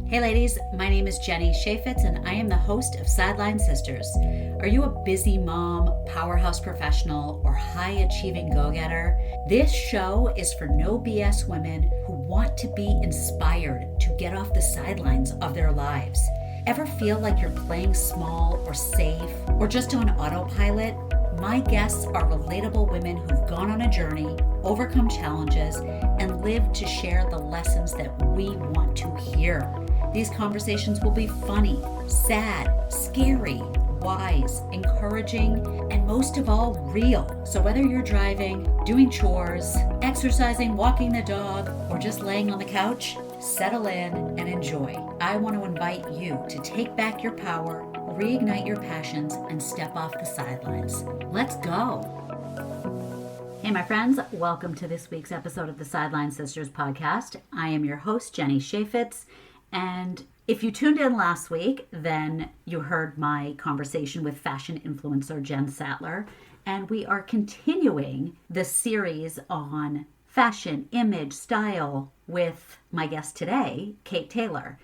Hey ladies, my name is Jenny Chaffetz and I am the host of Sideline Sisters. Are you a busy mom, powerhouse professional, or high-achieving go-getter? This show is for no BS women who want to be inspired to get off the sidelines of their lives. Ever feel like you're playing small or safe or just on autopilot? My guests are relatable women who've gone on a journey, overcome challenges, and lived to share the lessons that we want to hear. These conversations will be funny, sad, scary, wise, encouraging, and most of all, real. So whether you're driving, doing chores, exercising, walking the dog, or just laying on the couch, settle in and enjoy. I want to invite you to take back your power, reignite your passions, and step off the sidelines. Let's go. Hey, my friends, welcome to this week's episode of the Sideline Sisters podcast. I am your host, Jenny Chaffetz. And if you tuned in last week, then you heard my conversation with fashion influencer Jen Sattler. And we are continuing the series on fashion, image, style with my guest today, Kate Taylor.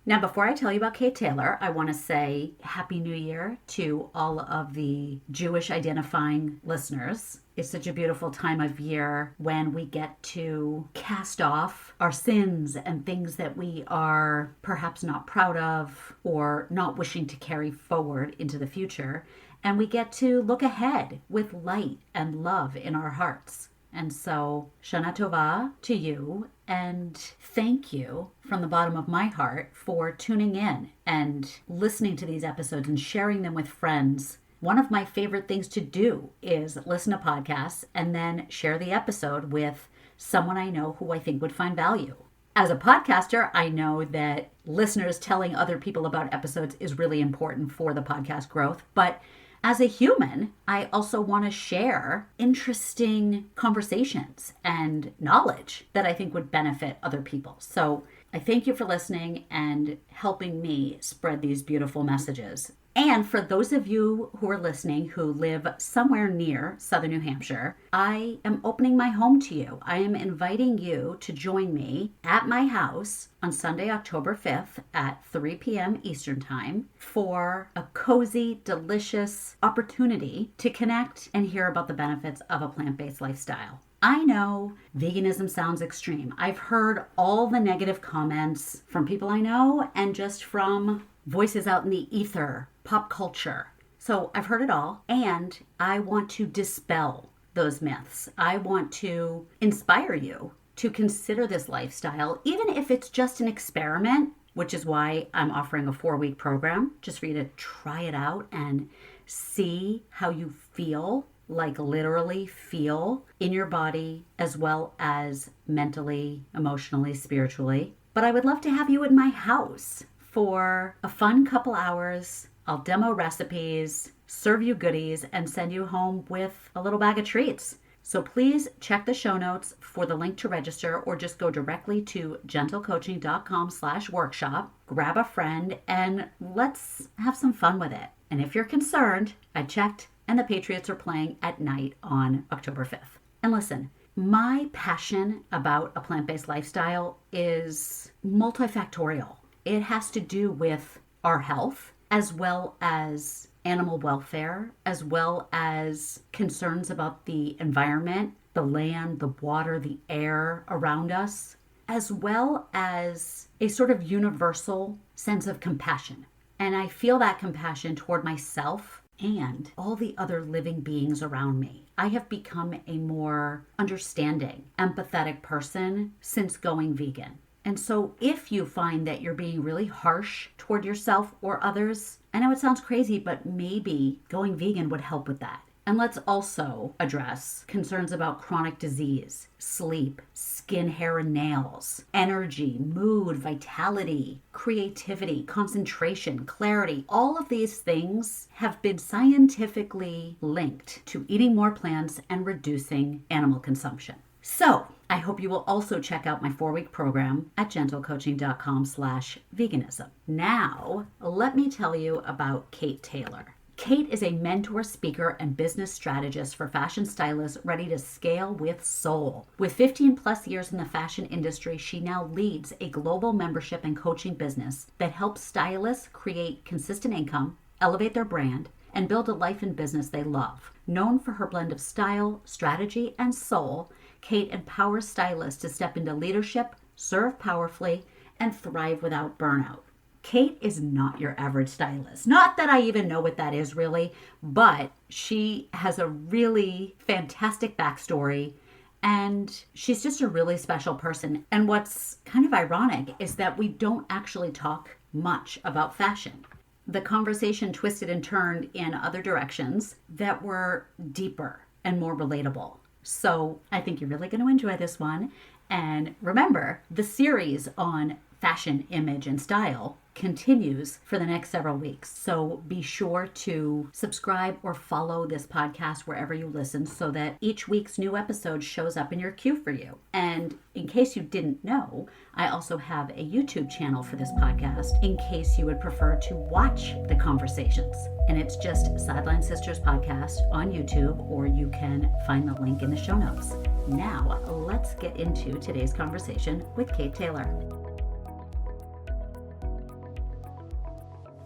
Now, before I tell you about Kate Taylor, I want to say Happy New Year to all of the Jewish identifying listeners. It's such a beautiful time of year when we get to cast off our sins and things that we are perhaps not proud of or not wishing to carry forward into the future. And we get to look ahead with light and love in our hearts. And so, Shana Tova to you, and thank you from the bottom of my heart for tuning in and listening to these episodes and sharing them with friends. One of my favorite things to do is listen to podcasts and then share the episode with someone I know who I think would find value. As a podcaster, I know that listeners telling other people about episodes is really important for the podcast growth, but as a human, I also want to share interesting conversations and knowledge that I think would benefit other people. So I thank you for listening and helping me spread these beautiful messages. And for those of you who are listening who live somewhere near Southern New Hampshire, I am opening my home to you. I am inviting you to join me at my house on Sunday, October 5th at 3 p.m. Eastern Time for a cozy, delicious opportunity to connect and hear about the benefits of a plant-based lifestyle. I know veganism sounds extreme. I've heard all the negative comments from people I know and just from voices out in the ether, pop culture. So I've heard it all, and I want to dispel those myths. I want to inspire you to consider this lifestyle, even if it's just an experiment, which is why I'm offering a 4-week program, just for you to try it out and see how you feel, like literally feel in your body, as well as mentally, emotionally, spiritually. But I would love to have you in my house for a fun couple hours. I'll demo recipes, serve you goodies, and send you home with a little bag of treats. So please check the show notes for the link to register, or just go directly to gentlecoaching.com/workshop, grab a friend, and let's have some fun with it. And if you're concerned, I checked, and the Patriots are playing at night on October 5th. And listen, my passion about a plant-based lifestyle is multifactorial. It has to do with our health, as well as animal welfare, as well as concerns about the environment, the land, the water, the air around us, as well as a sort of universal sense of compassion. And I feel that compassion toward myself and all the other living beings around me. I have become a more understanding, empathetic person since going vegan. And so if you find that you're being really harsh toward yourself or others, I know it sounds crazy, but maybe going vegan would help with that. And let's also address concerns about chronic disease, sleep, skin, hair, and nails, energy, mood, vitality, creativity, concentration, clarity. All of these things have been scientifically linked to eating more plants and reducing animal consumption. So I hope you will also check out my 4-week program at gentlecoaching.com/veganism. Now, let me tell you about Kate Taylor. Kate is a mentor, speaker, and business strategist for fashion stylists ready to scale with soul. With 15 plus years in the fashion industry, she now leads a global membership and coaching business that helps stylists create consistent income, elevate their brand, and build a life and business they love. Known for her blend of style, strategy, and soul, Kate empowers stylists to step into leadership, serve powerfully, and thrive without burnout. Kate is not your average stylist. Not that I even know what that is really, but she has a really fantastic backstory and she's just a really special person. And what's kind of ironic is that we don't actually talk much about fashion. The conversation twisted and turned in other directions that were deeper and more relatable. So I think you're really going to enjoy this one. And remember, the series on fashion, image, and style continues for the next several weeks. So be sure to subscribe or follow this podcast wherever you listen so that each week's new episode shows up in your queue for you. And in case you didn't know, I also have a YouTube channel for this podcast in case you would prefer to watch the conversations. And it's just Sidelines Sisters Podcast on YouTube, or you can find the link in the show notes. Now, let's get into today's conversation with Kate Taylor.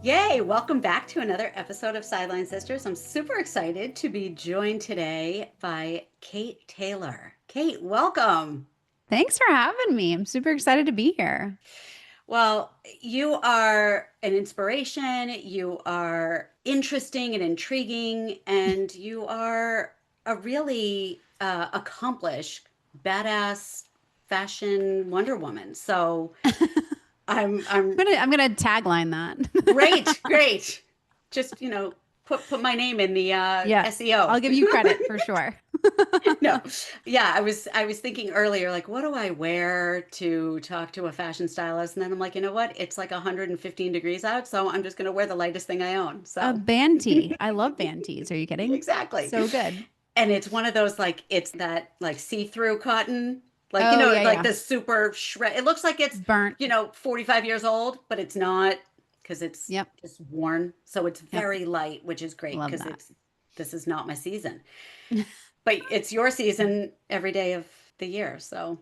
Yay! Welcome back to another episode of Sideline Sisters. I'm super excited to be joined today by Kate Taylor. Kate, welcome. Thanks for having me. I'm super excited to be here. Well, you are an inspiration, you are interesting and intriguing, and you are a really accomplished, badass fashion Wonder Woman. So I'm gonna tagline that. Great. Just, put my name in the SEO. I'll give you credit for sure. No. Yeah, I was thinking earlier, like, what do I wear to talk to a fashion stylist? And then I'm like, you know what? It's like 115 degrees out, so I'm just going to wear the lightest thing I own. So a band tee. I love band tees. Are you kidding? Exactly. So good. And it's one of those, like, it's that like see-through cotton. Like, the super shred. It looks like it's burnt, 45 years old, but it's not, because it's just worn. So it's very light, which is great because this is not my season. But it's your season every day of the year. So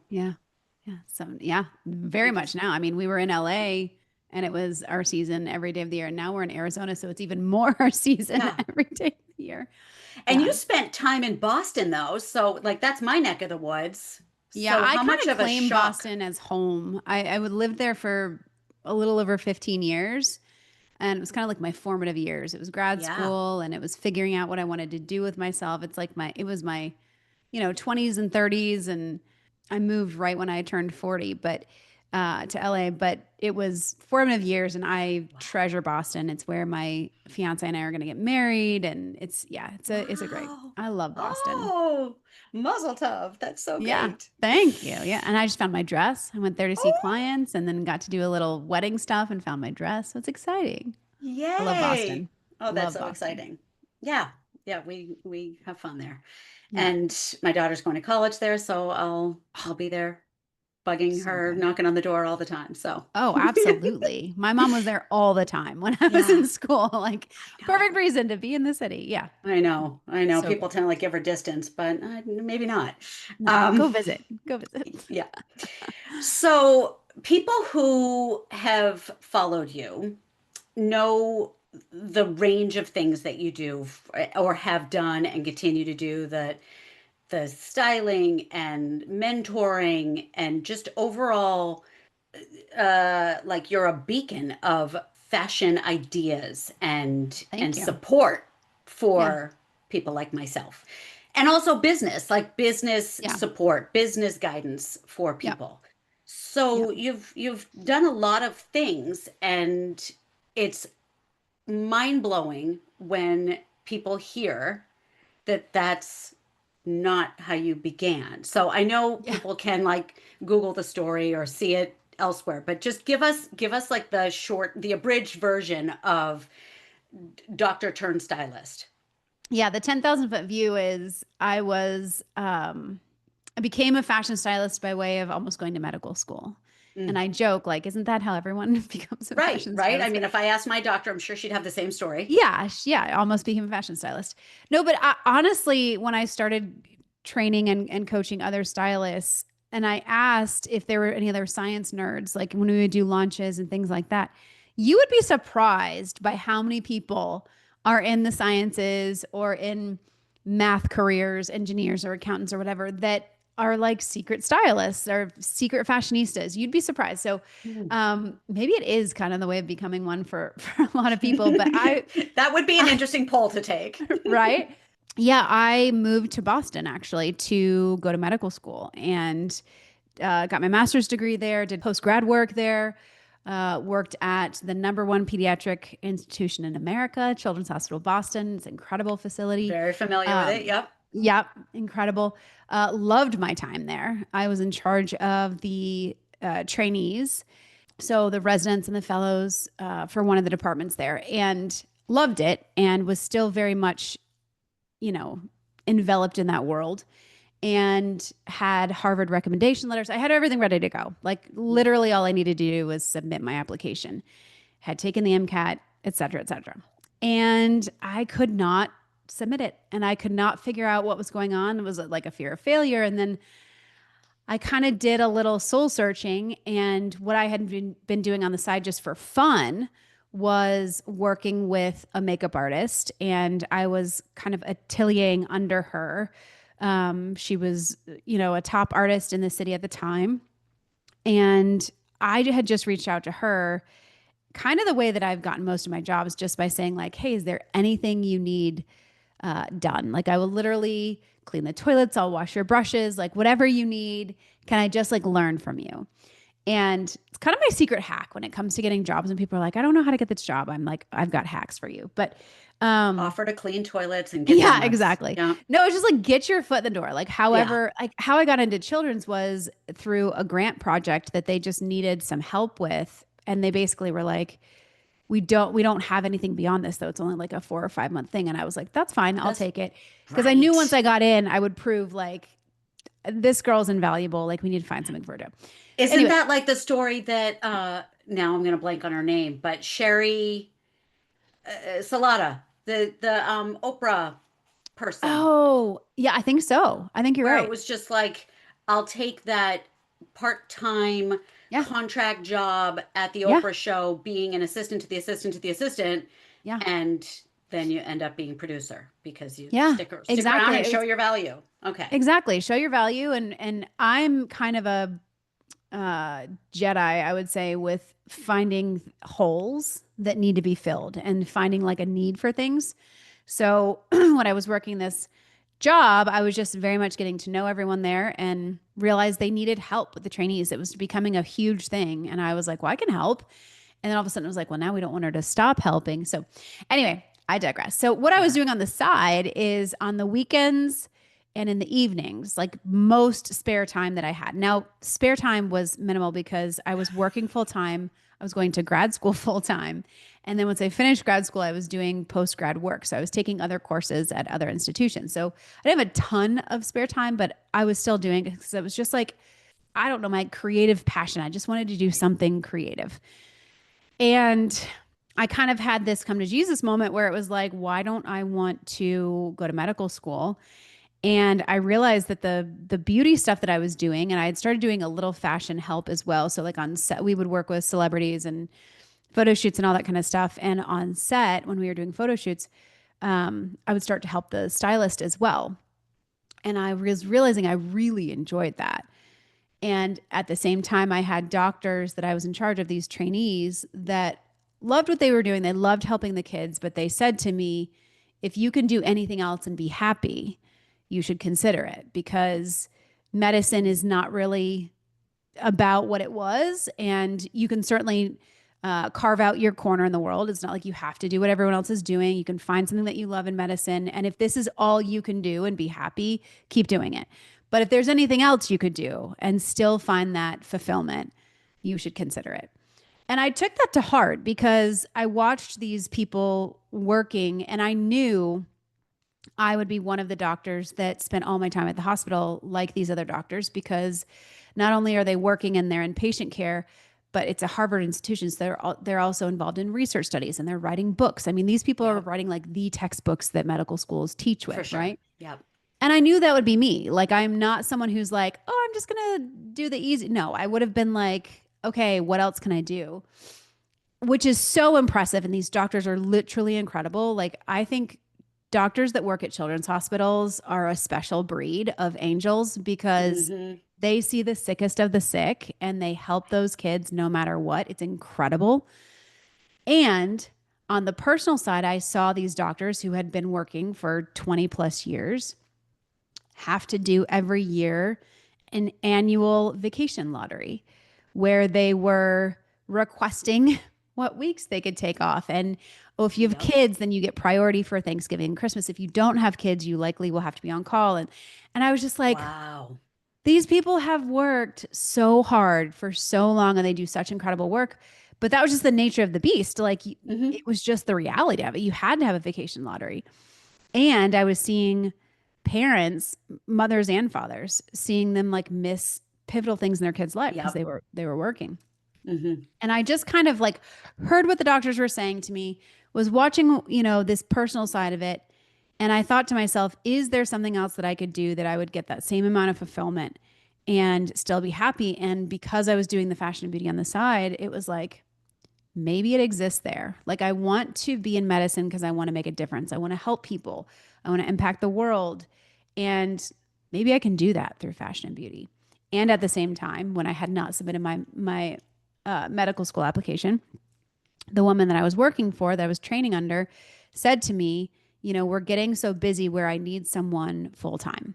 very much now. I mean, we were in LA and it was our season every day of the year. And now we're in Arizona, so it's even more our season every day of the year. And you spent time in Boston though, so like that's my neck of the woods. Yeah, so I kind of claim Boston as home. I would live there for a little over 15 years. And it was kind of like my formative years. It was grad school and it was figuring out what I wanted to do with myself. It's like it was my, 20s and 30s. And I moved right when I turned 40, but to LA, but it was formative years and I treasure Boston. It's where my fiance and I are going to get married. And it's a great, I love Boston. Oh, Mazel tov. That's so great. Yeah, thank you. Yeah. And I just found my dress. I went there to see clients and then got to do a little wedding stuff and found my dress. So it's exciting. Yay. I love Boston. Oh, that's so exciting. Yeah. Yeah. We have fun there. Yeah. And my daughter's going to college there. So I'll be there bugging her, knocking on the door all the time. So. Oh, absolutely. My mom was there all the time when I was in school, like perfect reason to be in the city. Yeah. I know. So people tend to like give her distance, but maybe not. No, go visit. Yeah. So people who have followed you know the range of things that you do or have done and continue to do, the styling and mentoring and just overall, like you're a beacon of fashion ideas and support for people like myself. And also business support, business guidance for people. So you've done a lot of things, and it's mind-blowing when people hear that that's not how you began. So I know people can like Google the story or see it elsewhere, but just give us like the abridged version of Dr. Turn Stylist. Yeah, the 10,000 foot view is I became a fashion stylist by way of almost going to medical school. And I joke, like, isn't that how everyone becomes a Right, fashion right. I stylist? mean, if I asked my doctor, I'm sure she'd have the same story. Yeah, yeah, almost became a fashion stylist. No, but honestly, when I started training and coaching other stylists, and I asked if there were any other science nerds, like when we would do launches and things like that, you would be surprised by how many people are in the sciences or in math careers, engineers or accountants or whatever, that are like secret stylists or secret fashionistas. You'd be surprised. So maybe it is kind of the way of becoming one for a lot of people. But That would be an interesting poll to take. right? Yeah, I moved to Boston actually to go to medical school and got my master's degree there, did post grad work there, worked at the #1 pediatric institution in America, Children's Hospital Boston. It's an incredible facility. Very familiar with it. Yep. Yep, incredible. Loved my time there. I was in charge of the trainees, so the residents and the fellows for one of the departments there, and loved it and was still very much, enveloped in that world and had Harvard recommendation letters. I had everything ready to go. Like literally all I needed to do was submit my application. Had taken the MCAT, et cetera, et cetera. And I could not submit it. And I could not figure out what was going on. It was like a fear of failure. And then I kind of did a little soul searching. And what I had been doing on the side just for fun was working with a makeup artist. And I was kind of ateliering under her. She was, a top artist in the city at the time. And I had just reached out to her kind of the way that I've gotten most of my jobs, just by saying like, hey, is there anything you need done? Like I will literally clean the toilets. I'll wash your brushes, like whatever you need. Can I just like learn from you? And it's kind of my secret hack when it comes to getting jobs. And people are like, I don't know how to get this job. I'm like, I've got hacks for you. But offer to clean toilets and get yeah, exactly. Yeah. No, it's just like get your foot in the door. Like however, like how I got into children's was through a grant project that they just needed some help with. And they basically were like, we don't have anything beyond this though. It's only like a 4 or 5 month thing. And I was like, that's fine. I'll take it. Because I knew once I got in, I would prove like this girl's invaluable. Like we need to find something for her to do. Isn't that like the story that now I'm going to blank on her name, but Sherry Salata, the Oprah person. Oh, yeah, I think so. I think you're right. It was just like, I'll take that part-time contract job at the Oprah show, being an assistant to the assistant to the assistant. Yeah. And then you end up being producer because you stick exactly. around and show your value. Okay. Exactly. Show your value. And I'm kind of a Jedi, I would say, with finding holes that need to be filled and finding like a need for things. So when I was working this job, I was just very much getting to know everyone there and realized they needed help with the trainees. It was becoming a huge thing. And I was like, well, I can help. And then all of a sudden it was like, well, now we don't want her to stop helping. So anyway, I digress. So what I was doing on the side is on the weekends and in the evenings, like most spare time that I had. Now, spare time was minimal because I was working full time. I was going to grad school full time. And then once I finished grad school, I was doing post-grad work. So I was taking other courses at other institutions. So I didn't have a ton of spare time, but I was still doing it because it was just like, I don't know, my creative passion. I just wanted to do something creative. And I kind of had this come to Jesus moment where it was like, why don't I want to go to medical school? And I realized that the beauty stuff that I was doing, and I had started doing a little fashion help as well. So like on set, we would work with celebrities and photo shoots and all that kind of stuff. And on set, when we were doing photo shoots, I would start to help the stylist as well. And I was realizing I really enjoyed that. And at the same time, I had doctors that I was in charge of, these trainees that loved what they were doing. They loved helping the kids, but they said to me, if you can do anything else and be happy, you should consider it, because medicine is not really about what it was. And you can certainly carve out your corner in the world. It's not like you have to do what everyone else is doing. You can find something that you love in medicine. And if this is all you can do and be happy, keep doing it. But if there's anything else you could do and still find that fulfillment, you should consider it. And I took that to heart because I watched these people working and I knew I would be one of the doctors that spent all my time at the hospital like these other doctors, because not only are they working in their inpatient care, but it's a Harvard institution. So they're also involved in research studies and they're writing books. I mean, these people are Yep. writing like the textbooks that medical schools teach For with, sure. right? Yep. And I knew that would be me. Like, I'm not someone who's like, oh, I'm just going to do the easy. No, I would have been like, okay, what else can I do? Which is so impressive. And these doctors are literally incredible. Like, I think doctors that work at children's hospitals are a special breed of angels, because Mm-hmm. they see the sickest of the sick and they help those kids no matter what. It's incredible. And on the personal side, I saw these doctors who had been working for 20 plus years have to do every year an annual vacation lottery where they were requesting what weeks they could take off. And oh, if you have Yep. kids, then you get priority for Thanksgiving and Christmas. If you don't have kids, you likely will have to be on call. And I was just like, Wow. these people have worked so hard for so long and they do such incredible work. But that was just the nature of the beast. Like, Mm-hmm. it was just the reality of it. You had to have a vacation lottery. And I was seeing parents, mothers and fathers, seeing them like miss pivotal things in their kids' life because Yep. they were working. Mm-hmm. And I just kind of like heard what the doctors were saying to me, was watching, this personal side of it. And I thought to myself, is there something else that I could do that I would get that same amount of fulfillment and still be happy? And because I was doing the fashion and beauty on the side, it was like, maybe it exists there. Like, I want to be in medicine because I want to make a difference. I want to help people. I want to impact the world. And maybe I can do that through fashion and beauty. And at the same time, when I had not submitted my medical school application, the woman that I was working for, that I was training under, said to me, we're getting so busy where I need someone full time.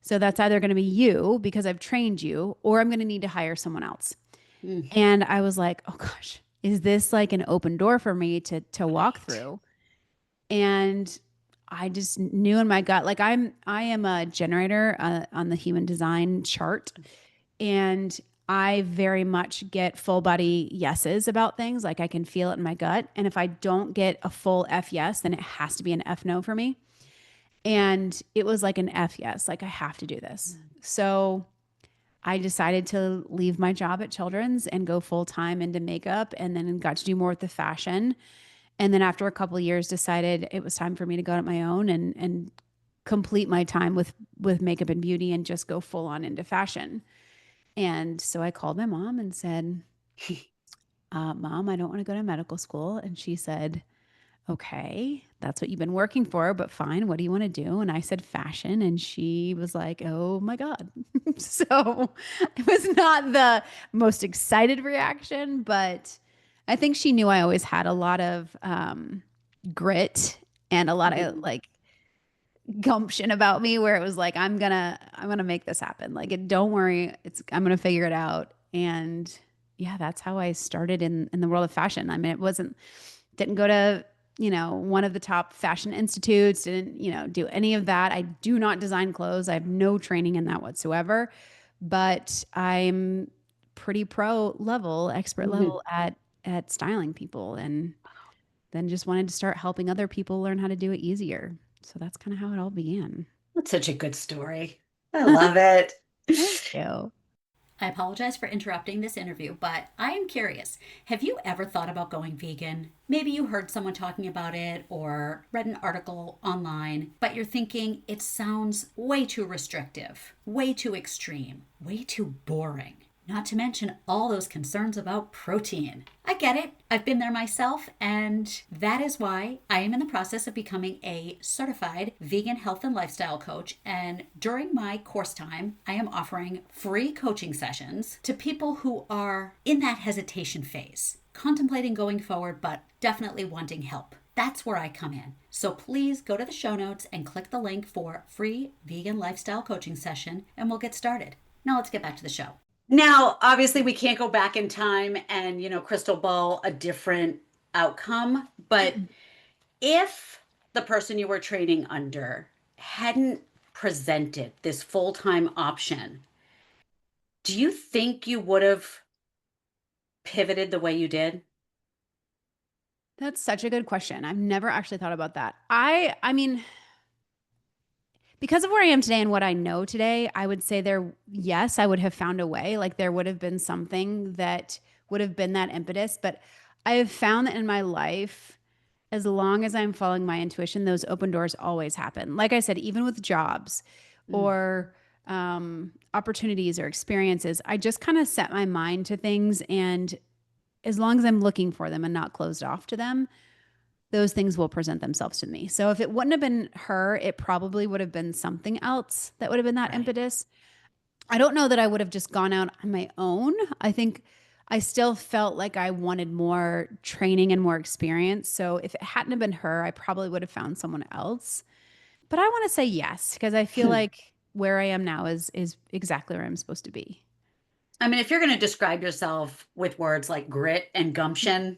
So that's either going to be you because I've trained you, or I'm going to need to hire someone else. Mm. And I was like, oh gosh, is this like an open door for me to walk Right. through? And I just knew in my gut, like I am a generator on the human design chart, and I very much get full body yeses about things. Like, I can feel it in my gut. And if I don't get a full F yes, then it has to be an F no for me. And it was like an F yes, like I have to do this. So I decided to leave my job at Children's and go full time into makeup, and then got to do more with the fashion. And then after a couple of years, decided it was time for me to go out on my own and complete my time with makeup and beauty and just go full on into fashion. And so I called my mom and said, Mom, I don't want to go to medical school. And she said, okay, that's what you've been working for, but fine. What do you want to do? And I said fashion. And she was like, oh my God. So it was not the most excited reaction, but I think she knew I always had a lot of grit and a lot of Mm-hmm. like gumption about me, where it was like, I'm gonna make this happen. Like, don't worry, I'm gonna figure it out. And yeah, that's how I started in the world of fashion. I mean, didn't go to, one of the top fashion institutes, didn't, do any of that. I do not design clothes. I have no training in that whatsoever, but I'm pretty pro level, expert Mm-hmm. level at styling people, and then just wanted to start helping other people learn how to do it easier. So that's kind of how it all began. That's such a good story. I love it. Thank you. I apologize for interrupting this interview, but I am curious. Have you ever thought about going vegan? Maybe you heard someone talking about it or read an article online, but you're thinking it sounds way too restrictive, way too extreme, way too boring. Not to mention all those concerns about protein. I get it. I've been there myself, and that is why I am in the process of becoming a certified vegan health and lifestyle coach. And during my course time, I am offering free coaching sessions to people who are in that hesitation phase, contemplating going forward, but definitely wanting help. That's where I come in. So please go to the show notes and click the link for free vegan lifestyle coaching session, and we'll get started. Now let's get back to the show. Now, obviously, we can't go back in time and, crystal ball a different outcome. But if the person you were training under hadn't presented this full-time option, do you think you would have pivoted the way you did? That's such a good question. I've never actually thought about that. I mean, because of where I am today and what I know today, I would say yes, I would have found a way. Like there would have been something that would have been that impetus. But I have found that in my life, as long as I'm following my intuition, those open doors always happen. Like I said, even with jobs or opportunities or experiences, I just kind of set my mind to things. And as long as I'm looking for them and not closed off to them, those things will present themselves to me. So if it wouldn't have been her, it probably would have been something else that would have been that impetus. I don't know that I would have just gone out on my own. I think I still felt like I wanted more training and more experience. So if it hadn't have been her, I probably would have found someone else. But I want to say yes, because I feel like where I am now is exactly where I'm supposed to be. I mean, if you're going to describe yourself with words like grit and gumption,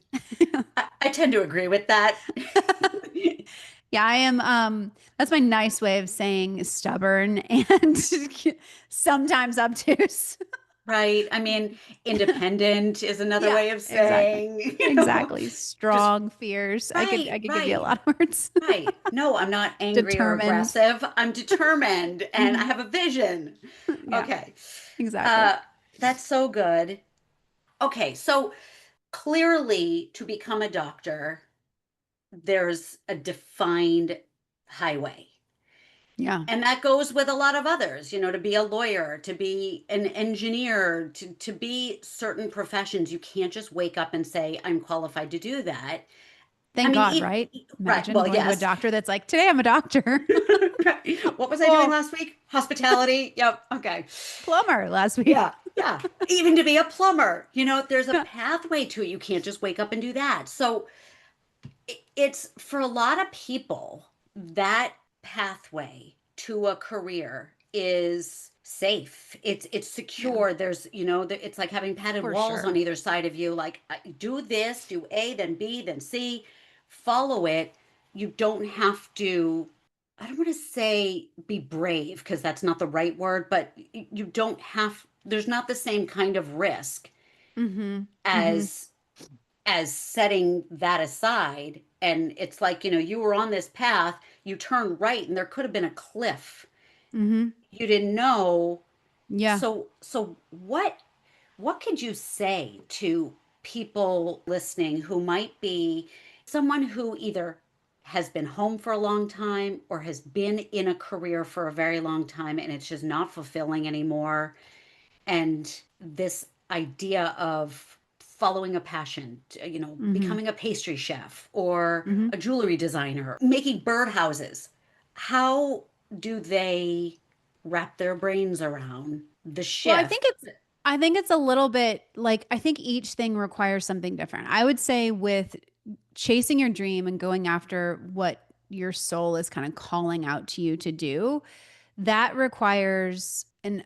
I tend to agree with that. Yeah, I am. That's my nice way of saying stubborn and sometimes obtuse. Right. I mean, independent is another way of saying, exactly. Strong, fierce. right, I could give you a right, lot of words. right. No, I'm not angry or Determined. aggressive. I'm determined and I have a vision. Yeah, Okay. exactly. That's so good. Okay, so clearly to become a doctor, there's a defined highway. Yeah. And that goes with a lot of others, to be a lawyer, to be an engineer, to be certain professions. You can't just wake up and say, I'm qualified to do that. I Thank mean, God, right? right. Imagine Well, going to a yes. doctor that's like, today I'm a doctor. Right. What was I doing Well, last week? Hospitality. Yep. Okay. plumber last week. Yeah. Yeah. Even to be a plumber, there's a pathway to it. You can't just wake up and do that. So it's for a lot of people, that pathway to a career is safe. It's Yeah, secure. There's, it's like having padded for walls on sure. either side of you. Like, do this, do A, then B, then C, follow it. You don't have to, I don't want to say be brave because that's not the right word, but you don't have, there's not the same kind of risk Mm-hmm. Mm-hmm. as setting that aside. And it's like, you were on this path, you turned right and there could have been a cliff. Mm-hmm. You didn't know. Yeah. So what could you say to people listening who might be someone who either has been home for a long time or has been in a career for a very long time and it's just not fulfilling anymore, and this idea of following a passion, Mm-hmm. becoming a pastry chef or Mm-hmm. a jewelry designer, making birdhouses. How do they wrap their brains around the Well, shift? I think it's a little bit like I think each thing requires something different. I would say with chasing your dream and going after what your soul is kind of calling out to you to do, that requires an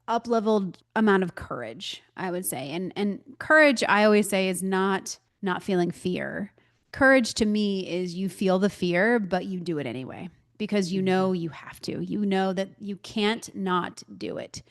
up-leveled amount of courage, I would say. And courage, I always say, is not feeling fear. Courage to me is you feel the fear, but you do it anyway because you know you have to. You know that you can't not do it.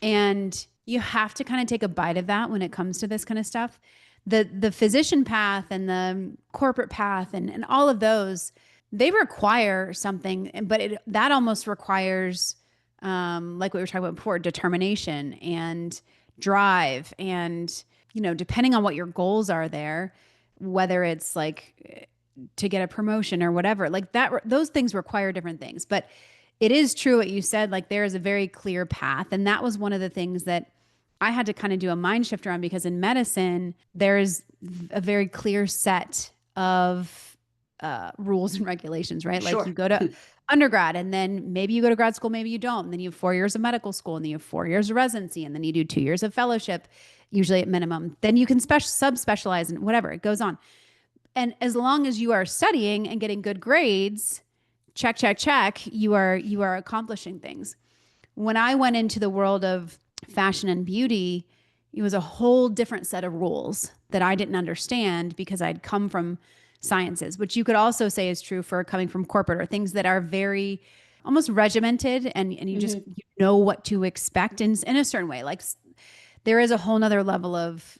And you have to kind of take a bite of that when it comes to this kind of stuff. The physician path and the corporate path and all of those, they require something, but that almost requires like what we were talking about before, determination and drive. And, depending on what your goals are there, whether it's like to get a promotion or whatever, like that, those things require different things. But it is true what you said, like there is a very clear path. And that was one of the things that I had to kind of do a mind shift around because in medicine, there's a very clear set of rules and regulations, right? Like Sure. you go to undergrad and then maybe you go to grad school, maybe you don't. And then you have 4 years of medical school and then you have 4 years of residency and then you do 2 years of fellowship, usually at minimum. Then you can subspecialize and whatever, it goes on. And as long as you are studying and getting good grades, check, check, check, you are accomplishing things. When I went into the world of fashion and beauty, it was a whole different set of rules that I didn't understand because I'd come from sciences, which you could also say is true for coming from corporate or things that are very almost regimented and you just you know what to expect in a certain way. Like there is a whole nother level of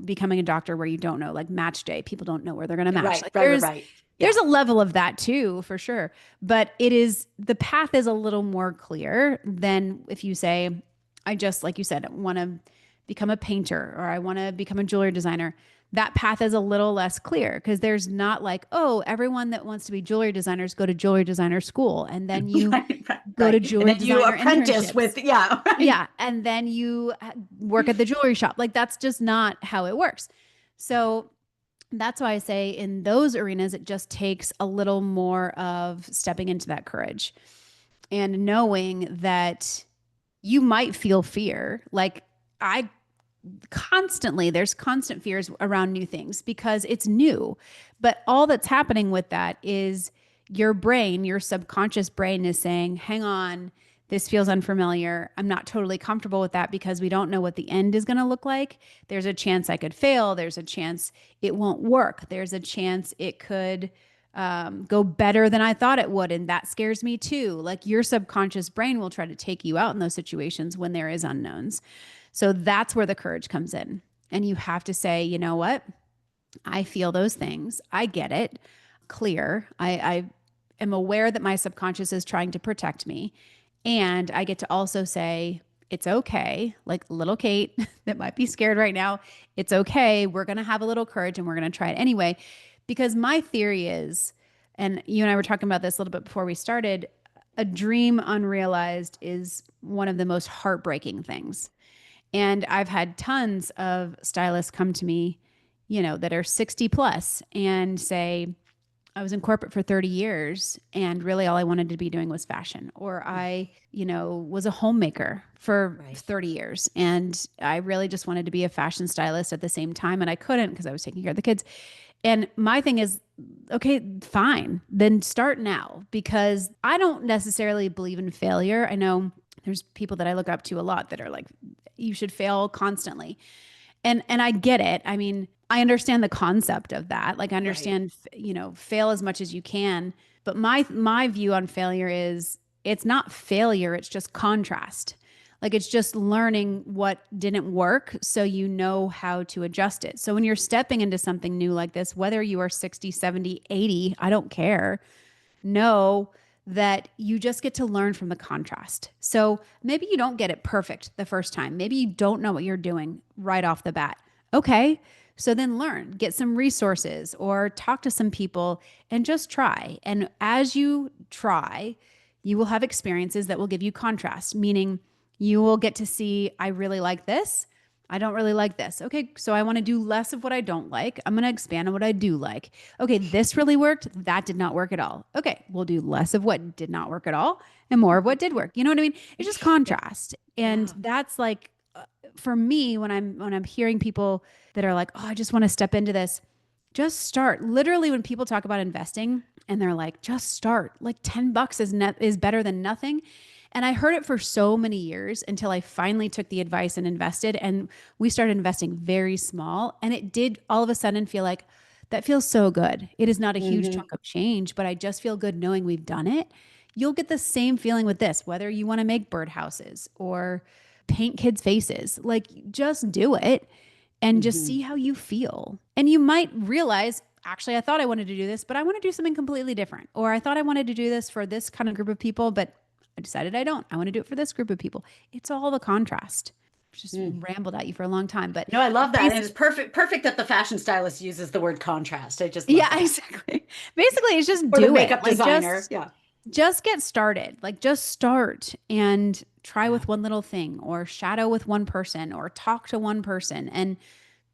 becoming a doctor where you don't know, like match day, people don't know where they're going to match. Right, Like right, right, there's right. There's a level of that too, for sure. But the path is a little more clear than if you say, I just, like you said, want to become a painter or I want to become a jewelry designer. That path is a little less clear because there's not like, oh, everyone that wants to be jewelry designers go to jewelry designer school. And then you go to jewelry designer you apprentice internships. with, Yeah. And then you work at the jewelry shop. Like that's just not how it works. So that's why I say in those arenas, it just takes a little more of stepping into that courage and knowing that you might feel fear. Like there's constant fears around new things because it's new. But all that's happening with that is your brain, your subconscious brain is saying, hang on, this feels unfamiliar. I'm not totally comfortable with that because we don't know what the end is going to look like. There's a chance I could fail. There's a chance it won't work. There's a chance it could go better than I thought it would. And that scares me too. Like your subconscious brain will try to take you out in those situations when there is unknowns. So that's where the courage comes in. And you have to say, you know what? I feel those things. I get it. Clear. I am aware that my subconscious is trying to protect me. And I get to also say, it's okay. Like little Kate that might be scared right now. It's okay. We're going to have a little courage and we're going to try it anyway. Because my theory is, and you and I were talking about this a little bit before we started, a dream unrealized is one of the most heartbreaking things. And I've had tons of stylists come to me, that are 60 plus and say, I was in corporate for 30 years and really all I wanted to be doing was fashion. Or I, was a homemaker for 30 years and I really just wanted to be a fashion stylist at the same time. And I couldn't because I was taking care of the kids. And my thing is, okay, fine, then start now because I don't necessarily believe in failure. I know there's people that I look up to a lot that are like, you should fail constantly. And I get it. I mean, I understand the concept of that. Like I understand, fail as much as you can. But my view on failure is it's not failure. It's just contrast. Like it's just learning what didn't work so you know how to adjust it. So when you're stepping into something new like this, whether you are 60, 70, 80, I don't care. Know that you just get to learn from the contrast. So maybe you don't get it perfect the first time. Maybe you don't know what you're doing right off the bat. Okay. So then learn, get some resources or talk to some people and just try. And as you try, you will have experiences that will give you contrast, meaning you will get to see, I really like this. I don't really like this. Okay, so I want to do less of what I don't like. I'm going to expand on what I do like. Okay, this really worked. That did not work at all. Okay, we'll do less of what did not work at all and more of what did work. You know what I mean? It's just contrast. And that's like, for me, when I'm hearing people that are like, oh, I just want to step into this, just start. Literally, when people talk about investing and they're like, just start. Like $10 is better than nothing. And I heard it for so many years until I finally took the advice and invested. And we started investing very small. And it did all of a sudden feel like, that feels so good. It is not a huge chunk of change, but I just feel good knowing we've done it. You'll get the same feeling with this, whether you want to make birdhouses or paint kids' faces. Like just do it and just see how you feel. And you might realize, actually, I thought I wanted to do this, but I want to do something completely different. Or I thought I wanted to do this for this kind of group of people, but I decided I don't. I want to do it for this group of people. It's all the contrast. Just rambled at you for a long time, but no, I love that. And it's perfect that the fashion stylist uses the word contrast. I just love that. Exactly. Basically, it's just or do the makeup it. designer. Just get started. Like just start and try with one little thing, or shadow with one person, or talk to one person, and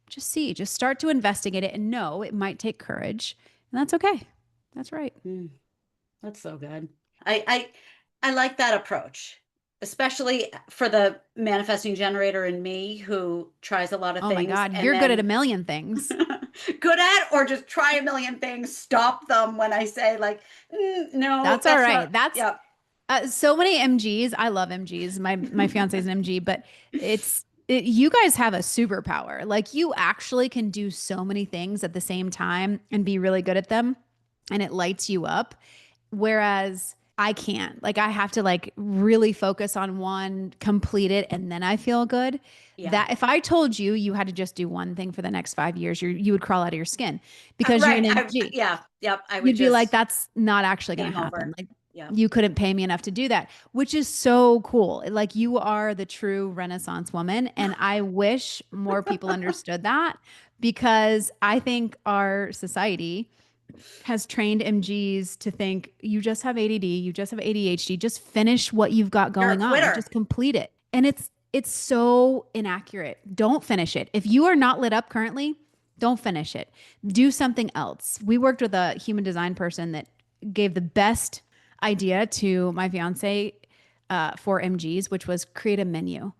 just start to investigate it and know it might take courage, and that's okay. That's right. That's so good. I like that approach, especially for the manifesting generator in me who tries a lot of things. Oh my God, you're good at a million things. Good at, or just try a million things, stop them when I say like, no. That's all right. So many MGs. I love MGs. My fiance is an MG, but you guys have a superpower. Like you actually can do so many things at the same time and be really good at them, and it lights you up. Whereas I can't. Like I have to like really focus on one, complete it, and then I feel good. Yeah. That if I told you you had to just do one thing for the next 5 years, you would crawl out of your skin because you're Right. an MG. Yeah. Yep. I would You'd be like, just that's not actually going to game happen. over. Like, Yep. you couldn't pay me enough to do that, which is so cool. Like, you are the true Renaissance woman. And I wish more people understood that, because I think our society has trained MGs to think you just have ADD, you just have ADHD, just finish what you've got You're a going on, quitter. just complete it. And it's so inaccurate. Don't finish it. If you are not lit up currently, don't finish it. Do something else. We worked with a human design person that gave the best idea to my fiance for MGs, which was create a menu.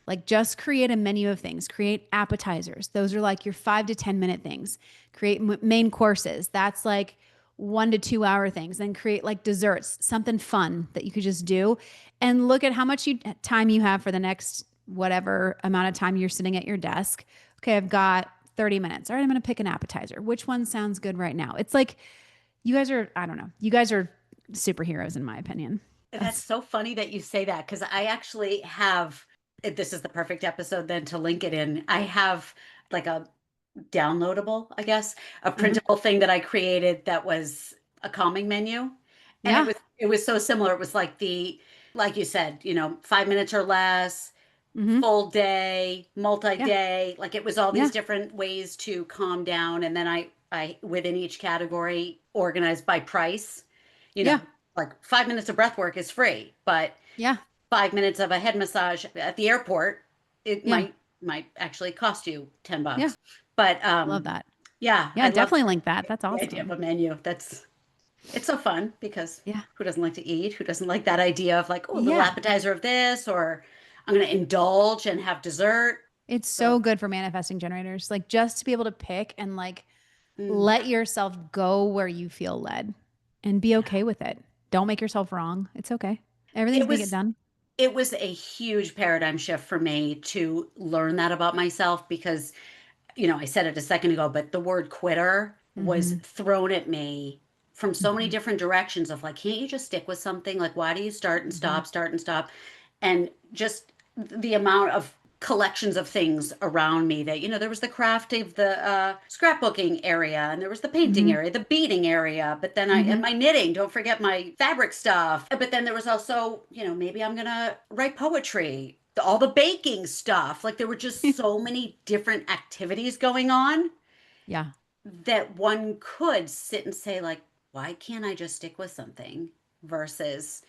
Like, just create a menu of things, create appetizers. Those are like your 5 to 10 minute things. Create main courses. That's like 1 to 2 hour things. Then create like desserts, something fun that you could just do. And look at how much time you have for the next whatever amount of time you're sitting at your desk. Okay, I've got 30 minutes. All right, I'm going to pick an appetizer. Which one sounds good right now? It's like, you guys are, I don't know, you guys are superheroes in my opinion. That's so funny that you say that, because I actually have, this is the perfect episode then to link it in. I have like a downloadable, I guess, a Uh-huh. printable thing that I created that was a calming menu. And Yeah. it was so similar. It was like like you said, 5 minutes or less, Mm-hmm. full day, Yeah. multi-day. Like it was all these Yeah. different ways to calm down. And then I within each category organized by price, you know, Yeah. like 5 minutes of breath work is free, but Yeah. 5 minutes of a head massage at the airport, it Yeah. might actually cost you 10 Yeah. bucks. But Love that. yeah, Yeah, I love definitely link that. That's the idea of awesome. a menu. It's so fun because Yeah. who doesn't like to eat? Who doesn't like that idea of like, oh, a little Yeah. appetizer of this, or I'm going to indulge and have dessert. It's So, so good for manifesting generators. Like, just to be able to pick and like mm, let yourself go where you feel led and be yeah. okay with it. Don't make yourself wrong. It's okay. Everything's It gonna get was done. it was a huge paradigm shift for me to learn that about myself because I said it a second ago, but the word quitter was Mm-hmm. thrown at me from so many Mm-hmm. different directions of like, can't you just stick with something? Like, why do you Mm-hmm. start and stop? And just the amount of collections of things around me that, there was the craft of the scrapbooking area, and there was the painting Mm-hmm. area, the beading area, but then and Mm-hmm. my knitting, don't forget my fabric stuff. But then there was also, maybe I'm going to write poetry, all the baking stuff. Like there were just so many different activities going on Yeah. that one could sit and say like, why can't I just stick with something versus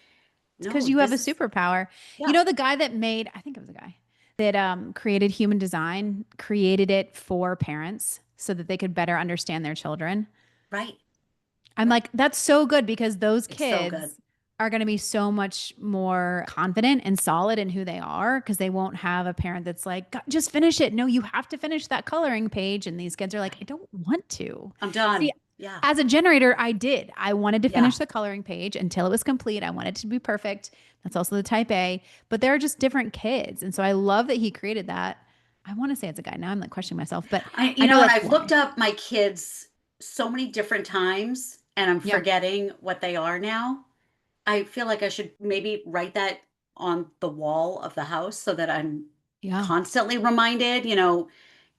It's because no, you have a this is superpower. You yeah, know, the guy that made, I think it was a guy that created human design, created it for parents so that they could better understand their children. right, I'm right. like, that's so good, because those It's so good. kids are going to be so much more confident and solid in who they are, because they won't have a parent that's like, "God, just finish it. No, you have to finish that coloring page." And these kids are like, I Right. don't want to. I'm See, done. Yeah. as a generator, I did. I wanted to Yeah. finish the coloring page until it was complete. I wanted it to be perfect. That's also the type A, but they're just different kids. And so I love that he created that. I want to say it's a guy. Now I'm like questioning myself, but I know And that's I've looked why. up my kids so many different times and I'm Yeah. forgetting what they are now. I feel like I should maybe write that on the wall of the house so that I'm Yeah. constantly reminded,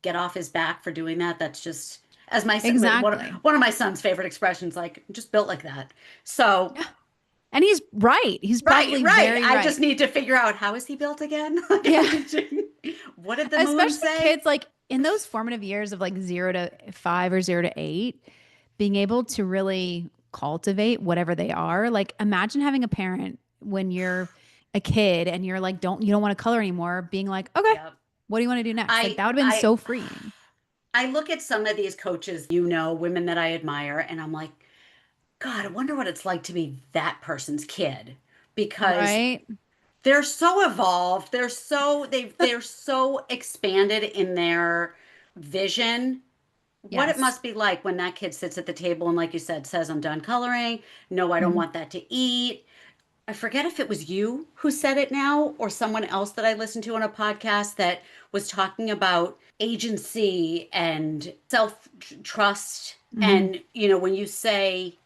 get off his back for doing that. That's just as Exactly. one of my son's favorite expressions, like just built like that. So, Yeah. And he's right. He's right, probably right. very I just right. need to figure out how is he built again? Yeah. What did the moon Especially say? kids like in those formative years of like 0 to 5 or 0 to 8, being able to really cultivate whatever they are. Like, imagine having a parent when you're a kid and you're like, you don't want to color anymore, being like, okay, Yeah. what do you want to do next? Like, I that would have been I so freeing. I look at some of these coaches, women that I admire, and I'm like, God, I wonder what it's like to be that person's kid because Right? they're so evolved. They're so expanded in their vision. What it Yes. must be like when that kid sits at the table and, like you said, says, I'm done coloring. No, I don't Mhm. want that to eat. I forget if it was you who said it now or someone else that I listened to on a podcast that was talking about agency and self trust. Mhm. And, when you say,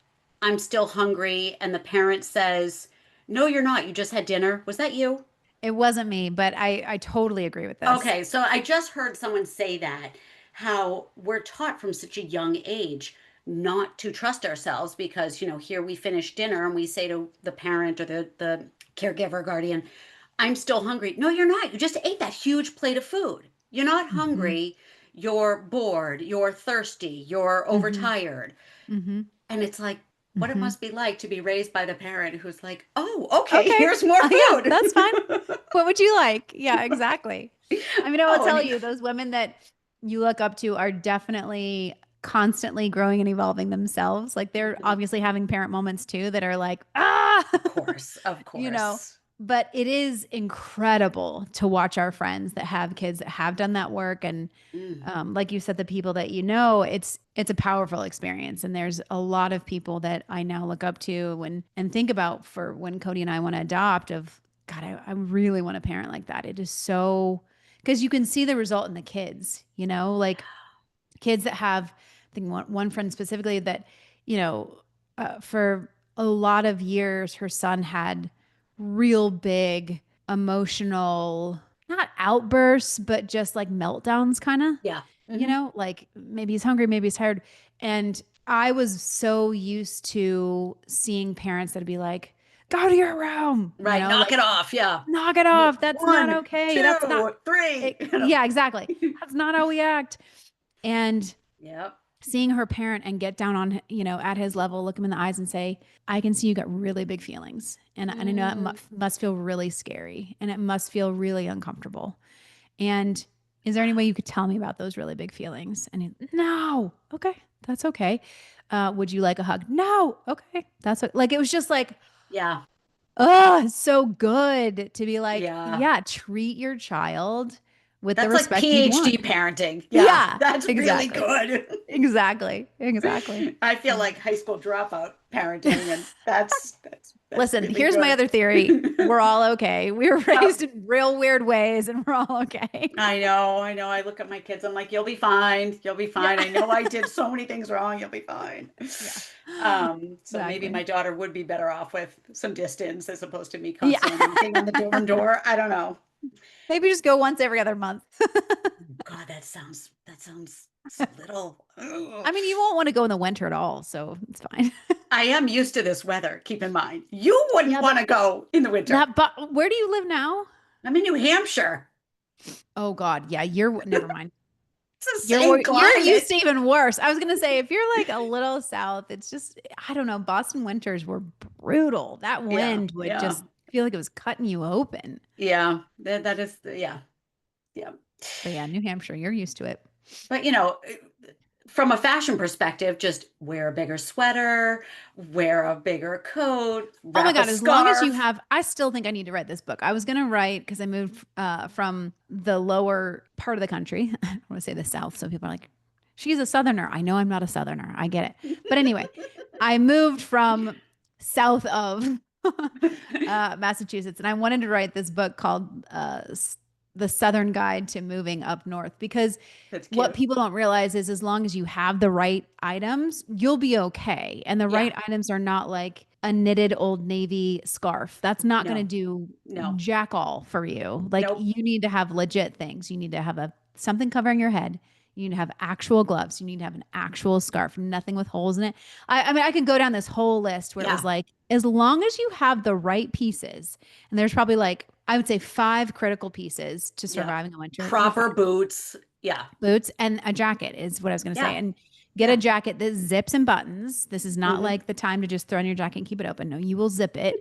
I'm still hungry, and the parent says, no, you're not, you just had dinner. Was that you? It wasn't me, but I totally agree with this. Okay, so I just heard someone say that how we're taught from such a young age not to trust ourselves because, here we finish dinner and we say to the parent or the caregiver guardian, I'm still hungry. No, you're not. You just ate that huge plate of food. You're not Hmm. hungry. You're bored. You're thirsty. You're Hmm. overtired. Hmm. And it's like, what it Hmm. must be like to be raised by the parent who's like, oh, okay, Okay. here's more Yeah, food. that's fine. What would you like? Yeah, exactly. I mean, I will Oh, tell and you, those women that you look up to are definitely constantly growing and evolving themselves. Like they're obviously having parent moments too that are like, ah, of course, of you know, course. but it is incredible to watch our friends that have kids that have done that work. And Mm, like you said, the people that you know, it's a powerful experience. And there's a lot of people that I now look up to and think about for when Cody and I want to adopt of God, I really want a parent like that. It is so because you can see the result in the kids, like kids that have, I think one friend specifically that, you know, for a lot of years, her son had real big emotional, not outbursts, but just like meltdowns, kind of, yeah. Hmm. like maybe he's hungry, maybe he's tired. And I was so used to seeing parents that'd be like, go to your room, Right. Knock like it off. Yeah. knock it off. That's not One, okay. That's not two, three. it. Yeah, exactly. That's not how we act. And Yep. seeing her parent and get down on, at his level, look him in the eyes and say, I can see you got really big feelings. And I know that Mm, must feel really scary and it must feel really uncomfortable. And is there any way you could tell me about those really big feelings? And no. Okay. That's okay. Would you like a hug? No. Okay. That's like, it was just like, yeah. oh, it's so good to be like, Yeah. yeah, treat your child with the That's like respect you'd PhD want. parenting. Yeah. Yeah, That's really exactly. good. Exactly. Exactly. I feel like high school dropout parenting, and that's Listen, really here's my good. other theory. We're all okay. We were Yep. raised in real weird ways and we're all okay. I know, I know. I look at my kids, I'm like, you'll be fine. You'll be Yeah. fine. I know I did so many things wrong. You'll be fine. Yeah. So maybe my Exactly. daughter would be better off with some distance as opposed to me Yeah. constantly knocking on the dorm door. I don't know. Maybe just go once every other month. God, that sounds a little. I Ugh. mean, you won't want to go in the winter at all, so it's fine. I am used to this weather. Keep in mind, you wouldn't Yeah, want to go in the winter. but where do you live now? I'm in New Hampshire. Oh God, yeah, you're never mind. It's the You're same you're used climate. to even worse. I was gonna say if you're like a little south, it's just I don't know. Boston winters were brutal. That Yeah, wind would yeah, just feel like it was cutting you open. yeah. That is, yeah, yeah. But yeah, New Hampshire, you're used to it. But from a fashion perspective, just wear a bigger sweater, wear a bigger coat, Oh my wrap a God, as long as you scarf. have, I still think I need to write this book. I was going to write because I moved from the lower part of the country. I don't want to say the South. So people are like, she's a Southerner. I know I'm not a Southerner. I get it. But anyway, I moved from south of Massachusetts and I wanted to write this book called The Southern Guide to Moving Up North because That's what cute. people don't realize is as long as you have the right items, you'll be okay. And the Yeah. right items are not like a knitted Old Navy scarf. That's not going to No, do no, jack all for you. Like nope. you need to have legit things. You need to have something covering your head. You need to have actual gloves. You need to have an actual scarf, nothing with holes in it. I mean, I can go down this whole list where it was Yeah. like, as long as you have the right pieces, and there's probably like, I would say 5 critical pieces to Yeah. surviving a winter. Proper boots. Yeah. Boots and a jacket is what I was going to say. Yeah. And get a Yeah. jacket that zips and buttons. This is not Hmm. like the time to just throw on your jacket and keep it open. No, you will zip it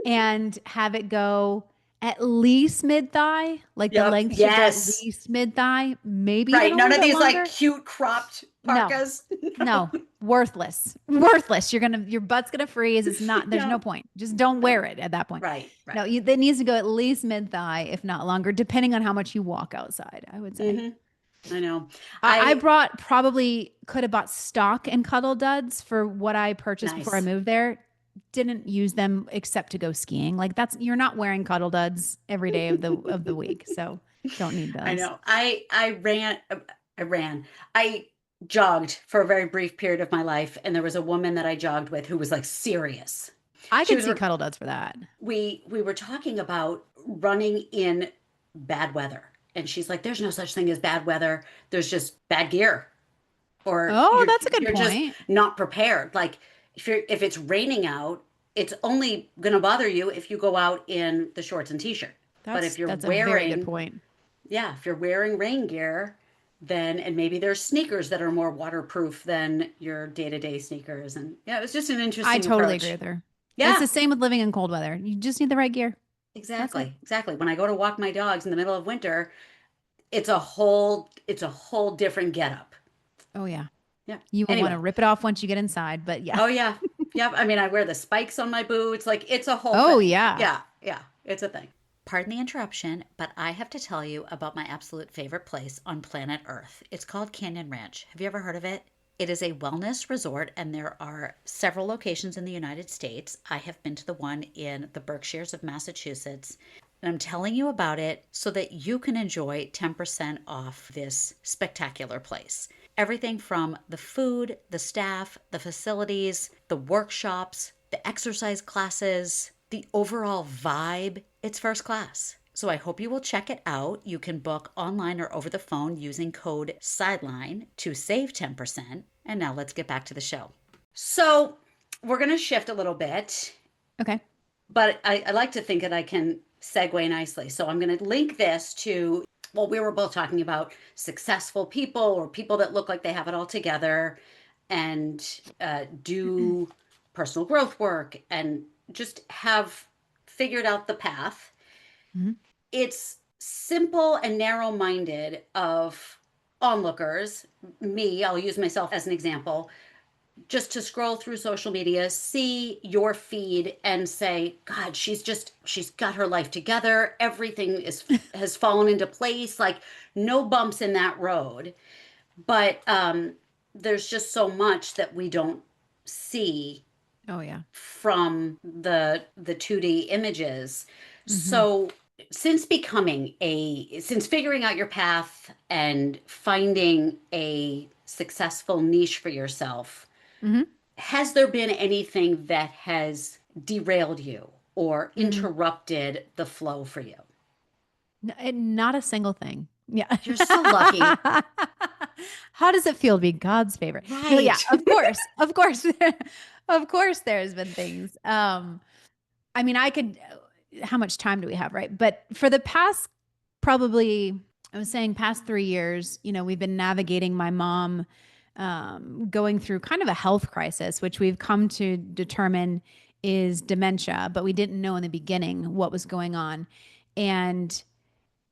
and have it go at least mid thigh. Like the Yep. length should go at Yes. least mid thigh, maybe even Right. a None little of bit these like longer. cute cropped No, parkas. No. no, worthless, worthless. Your butt's gonna freeze. It's not. There's no No. point. Just don't No. wear it at that point. Right. No, Right. it needs to go at least mid thigh, if not longer, depending on how much you walk outside. I would say. Hmm. I know. I I brought probably could have bought stock and cuddle duds for what I purchased before I Nice. moved there. Didn't use them except to go skiing. Like you're not wearing cuddle duds every day of the week, so don't need I those. know. I ran. I jogged for a very brief period of my life, and there was a woman that I jogged with who was like serious. I She could was see cuddle duds for that. we were talking about running in bad weather. And she's like, there's no such thing as bad weather. There's just bad gear, or Oh, you're that's a good you're just point. not prepared. Like if it's raining out, it's only going to bother you if you go out in the shorts and t-shirt. But if you're That's a very good wearing, point. yeah, if you're wearing rain gear, then and maybe there's sneakers that are more waterproof than your day-to-day sneakers. And yeah, it was just an I interesting totally agree approach. with her. It's Yeah, the same with living in cold weather. You just need the right gear. That's it. exactly. Exactly. When I go to walk my dogs in the middle of winter, it's a whole different getup. Oh yeah. Yeah. You will want Anyway. to rip it off once you get inside, but yeah. Oh yeah. Yep. I mean, I wear the spikes on my boots. Like it's a whole Oh thing. yeah. Yeah. Yeah. It's a thing. Pardon the interruption, but I have to tell you about my absolute favorite place on planet Earth. It's called Canyon Ranch. Have you ever heard of it? It is a wellness resort, and there are several locations in the United States. I have been to the one in the Berkshires of Massachusetts, and I'm telling you about it so that you can enjoy 10% off this spectacular place. Everything from the food, the staff, the facilities, the workshops, the exercise classes, the overall vibe, it's first class. So I hope you will check it out. You can book online or over the phone using code SIDELINE to save 10%. And now let's get back to the show. So we're going to shift a little bit, Okay. but I like to think that I can segue nicely. So I'm going to link this to, well, we were both talking about successful people or people that look like they have it all together and do personal growth work and just have figured out the path. Mhm. It's simple and narrow-minded of onlookers, me, I'll use myself as an example, just to scroll through social media, see your feed and say, God, she's got her life together. Everything has fallen into place, like no bumps in that road. But there's just so much that we don't see Oh yeah. from the 2D images. Hmm. So since since figuring out your path and finding a successful niche for yourself, Hmm. has there been anything that has derailed you or Mm. interrupted the flow for you? Not a single thing. Yeah. You're so lucky. How does it feel to be God's favorite? No, yeah, Right. of course. Of course. Of course there's been things. I mean, I could how much time do we have, right? But for the past probably I was saying past 3 years, we've been navigating my mom going through kind of a health crisis, which we've come to determine is dementia, but we didn't know in the beginning what was going on. And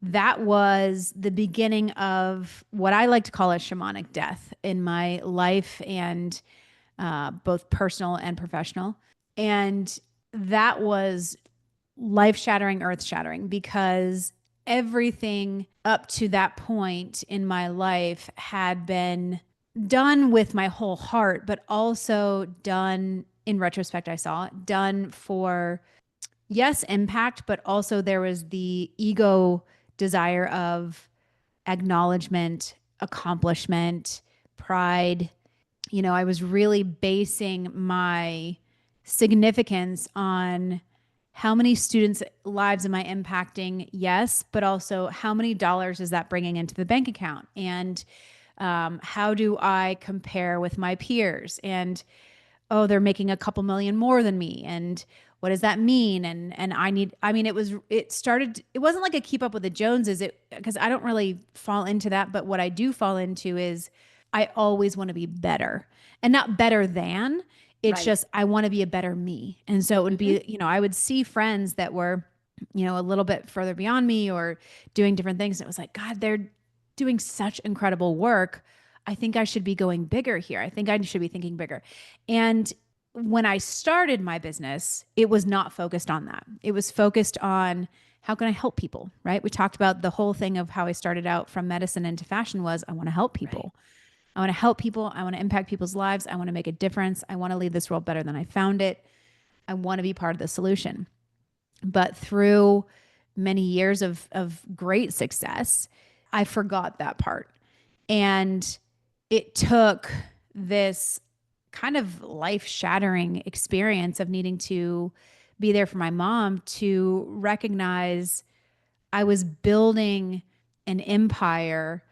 that was the beginning of what I like to call a shamanic death in my life and both personal and professional. And that was life shattering, earth shattering, because everything up to that point in my life had been done with my whole heart, but also done in retrospect, I saw done for, yes, impact, but also there was the ego desire of acknowledgement, accomplishment, pride. I was really basing my significance on how many students' lives am I impacting? Yes, but also how many dollars is that bringing into the bank account? And how do I compare with my peers? And oh, they're making a couple million more than me. And what does that mean? And I mean, it wasn't like a keep up with the Joneses, because I don't really fall into that. But what I do fall into is I always want to be better and not better than. It's Right. just, I want to be a better me. And so it would Hmm. be, I would see friends that were, a little bit further beyond me or doing different things. And it was like, God, they're doing such incredible work. I think I should be going bigger here. I think I should be thinking bigger. And when I started my business, it was not focused on that. It was focused on how can I help people, right? We talked about the whole thing of how I started out from medicine into fashion was I want to help Right. people. I want to help people. I want to impact people's lives. I want to make a difference. I want to leave this world better than I found it. I want to be part of the solution. But through many years of great success, I forgot that part. And it took this kind of life shattering experience of needing to be there for my mom, to recognize I was building an empire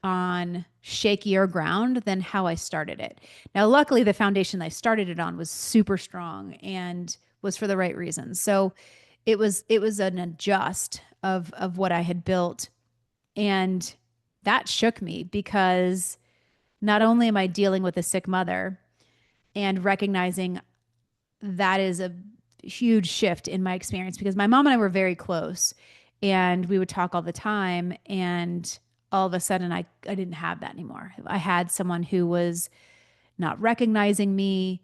on shakier ground than how I started it. Now, luckily, the foundation I started it on was super strong and was for the right reasons. So it was an adjust of what I had built, and that shook me because not only am I dealing with a sick mother and recognizing that is a huge shift in my experience, because my mom and I were very close and we would talk all the time, and all of a sudden I didn't have that anymore. I had someone who was not recognizing me,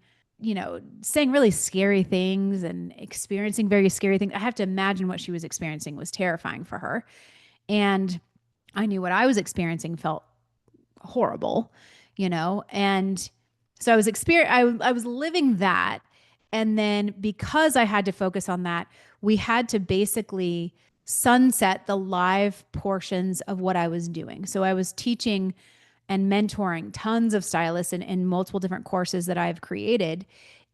saying really scary things and experiencing very scary things. I have to imagine what she was experiencing was terrifying for her. And I knew what I was experiencing felt horrible, and so I was living that. And then because I had to focus on that, we had to basically sunset the live portions of what I was doing. So I was teaching and mentoring tons of stylists in multiple different courses that I've created.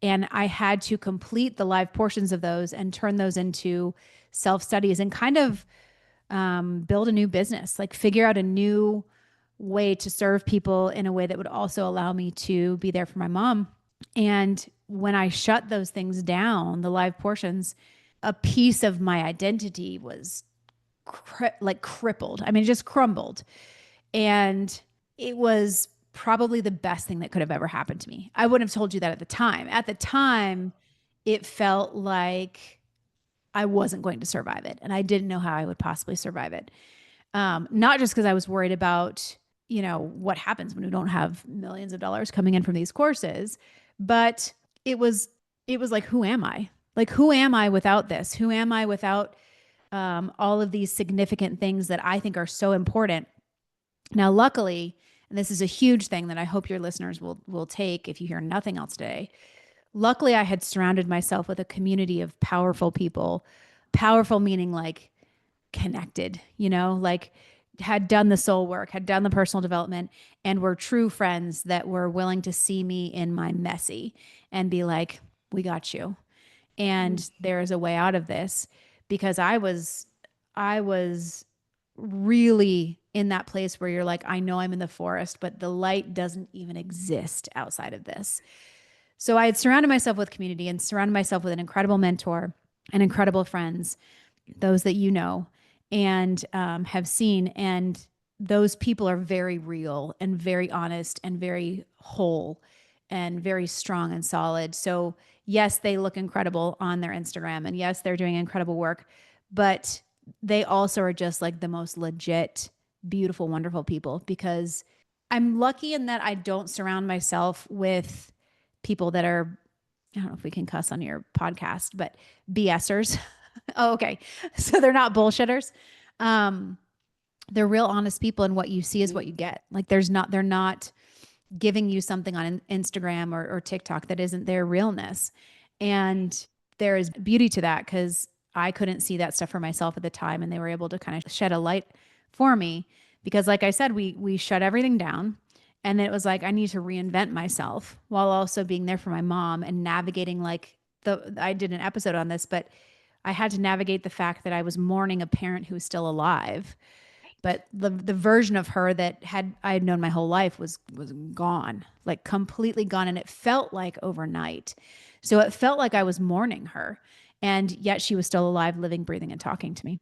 And I had to complete the live portions of those and turn those into self studies and kind of build a new business, like figure out a new way to serve people in a way that would also allow me to be there for my mom. And when I shut those things down, the live portions, a piece of my identity was crippled. I mean, it just crumbled. And it was probably the best thing that could have ever happened to me. I wouldn't have told you that at the time. At the time, it felt like I wasn't going to survive it. And I didn't know how I would possibly survive it. Not just because I was worried about, what happens when we don't have millions of dollars coming in from these courses, but it was like, who am I? Like, who am I without this? Who am I without all of these significant things that I think are so important? Now, luckily, and this is a huge thing that I hope your listeners will take if you hear nothing else today. Luckily, I had surrounded myself with a community of powerful people. Powerful meaning like connected, like had done the soul work, had done the personal development, and were true friends that were willing to see me in my messy and be like, we got you. And there is a way out of this, because I was really in that place where you're like, I know I'm in the forest, but the light doesn't even exist outside of this. So I had surrounded myself with community and surrounded myself with an incredible mentor and incredible friends, those that and have seen. And those people are very real and very honest and very whole and very strong and solid. So yes, they look incredible on their Instagram, and yes, they're doing incredible work, but they also are just like the most legit, beautiful, wonderful people, because I'm lucky in that I don't surround myself with people that are, I don't know if we can cuss on your podcast, but BSers. Oh, okay. So they're not bullshitters. They're real honest people, and what you see is what you get. Like they're not giving you something on Instagram or TikTok that isn't their realness. And there is beauty to that, because I couldn't see that stuff for myself at the time, and they were able to kind of shed a light for me, because like I said, we shut everything down. And then it was like, I need to reinvent myself while also being there for my mom and navigating I did an episode on this, but I had to navigate the fact that I was mourning a parent who was still alive. But the version of her that I had known my whole life was gone, like completely gone. And it felt like overnight. So it felt like I was mourning her. And yet she was still alive, living, breathing, and talking to me.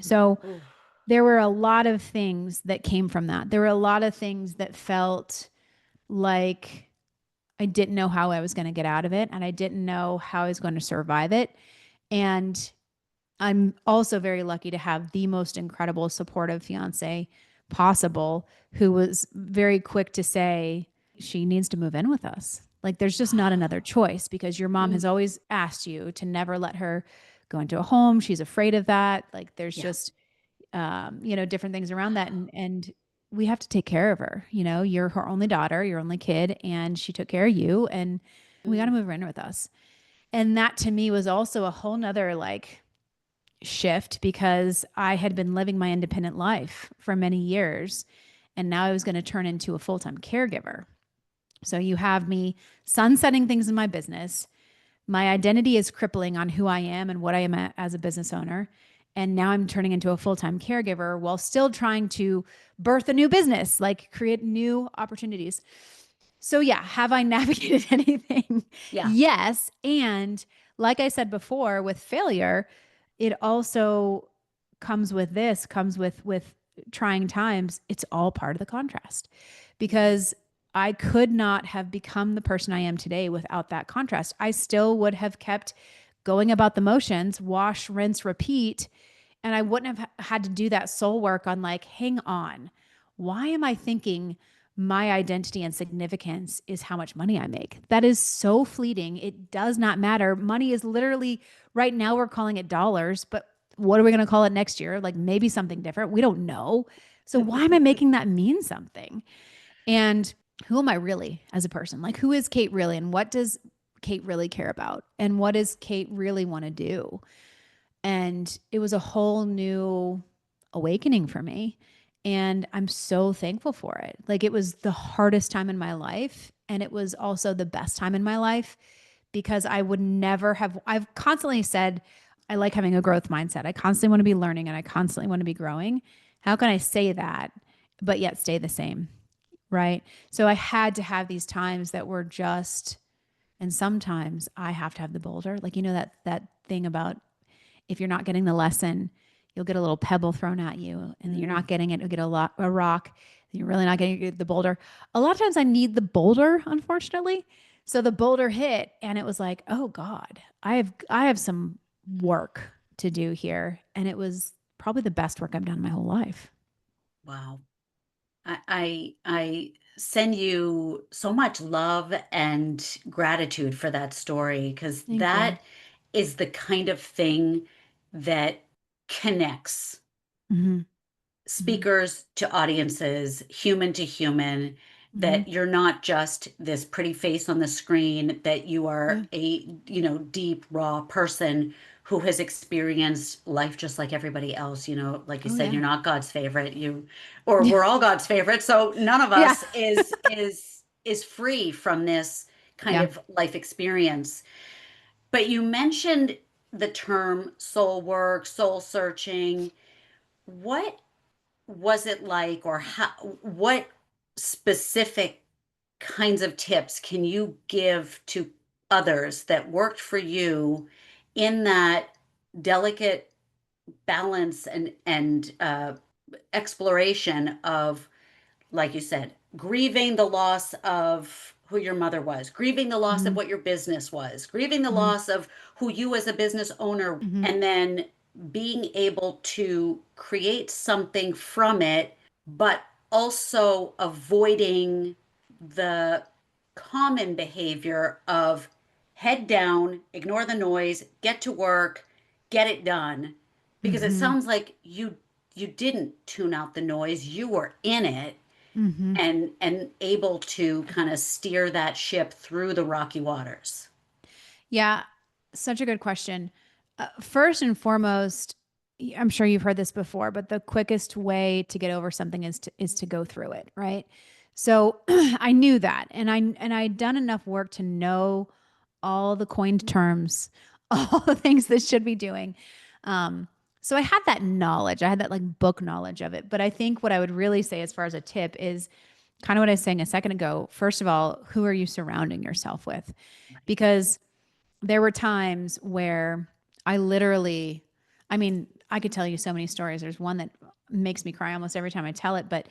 So there were a lot of things that came from that. There were a lot of things that felt like I didn't know how I was going to get out of it, and I didn't know how I was going to survive it. And I'm also very lucky to have the most incredible, supportive fiance possible, who was very quick to say she needs to move in with us. Like there's just not another choice, because your mom has always asked you to never let her go into a home. She's afraid of that. Like there's just, different things around that. And we have to take care of her. You're her only daughter, your only kid, and she took care of you, and we got to move her in with us. And that to me was also a whole nother shift, because I had been living my independent life for many years, and now I was going to turn into a full-time caregiver. So you have me sunsetting things in my business, My identity is crippling on who I am and what I am as a business owner. And now I'm turning into a full-time caregiver while still trying to birth a new business, like create new opportunities. So yeah, have I navigated anything? Yeah. Yes. And like I said before, with failure, it also comes with trying times. It's all part of the contrast because I could not have become the person I am today without that contrast. I still would have kept going about the motions, wash, rinse, repeat. And I wouldn't have had to do that soul work on like, hang on, why am I thinking my identity and significance is how much money I make? That is so fleeting. It does not matter. Money is literally, right now we're calling it dollars, but what are we going to call it next year? Like maybe something different. We don't know. So why am I making that mean something? And who am I really as a person? Like, who is Kate really? And what does Kate really care about? And what does Kate really want to do? And it was a whole new awakening for me. And I'm so thankful for it. Like, it was the hardest time in my life. And it was also the best time in my life because I would never have, I've constantly said, I like having a growth mindset. I constantly want to be learning and I constantly want to be growing. How can I say that, but yet stay the same? Right. So I had to have these times that were just, and sometimes I have to have the boulder. Like, that thing about if you're not getting the lesson, you'll get a little pebble thrown at you, and you're not getting it, you'll get a rock, and you're really not getting the boulder. A lot of times I need the boulder, unfortunately. So the boulder hit and it was like, oh God, I have some work to do here. And it was probably the best work I've done in my whole life. Wow. I send you so much love and gratitude for that story because Thank you. that is the kind of thing that connects Mm-hmm. Mm-hmm. speakers to audiences, human to human, Mm-hmm. that you're not just this pretty face on the screen, that you are Yeah. a, deep, raw person who has experienced life just like everybody else. Like you Oh said, yeah. you're not God's favorite. Or we're all God's favorite. So none of Yeah. us is free from this kind Yeah. of life experience. But you mentioned the term soul work, soul searching. What was it like, or what specific kinds of tips can you give to others that worked for you in that delicate balance and exploration of, like you said, grieving the loss of who your mother was, grieving the loss of Mm-hmm. what your business was, grieving the Mm-hmm. loss of who you as a business owner, Mm-hmm. and then being able to create something from it, but also avoiding the common behavior of head down, ignore the noise, get to work, get it done. Because it Mm-hmm. sounds like you didn't tune out the noise, you were in it, Mm-hmm. and able to kind of steer that ship through the rocky waters. Yeah, such a good question. First and foremost, I'm sure you've heard this before, but the quickest way to get over something is to go through it, right? So I knew that, and I'd done enough work to know all the coined terms, all the things that should be doing. Um, so I had that knowledge. I had that like book knowledge of it. But I think what I would really say as far as a tip is kind of what I was saying a second ago. First of all, who are you surrounding yourself with? Because there were times where I literally, I mean, I could tell you so many stories. There's one that makes me cry almost every time I tell it, but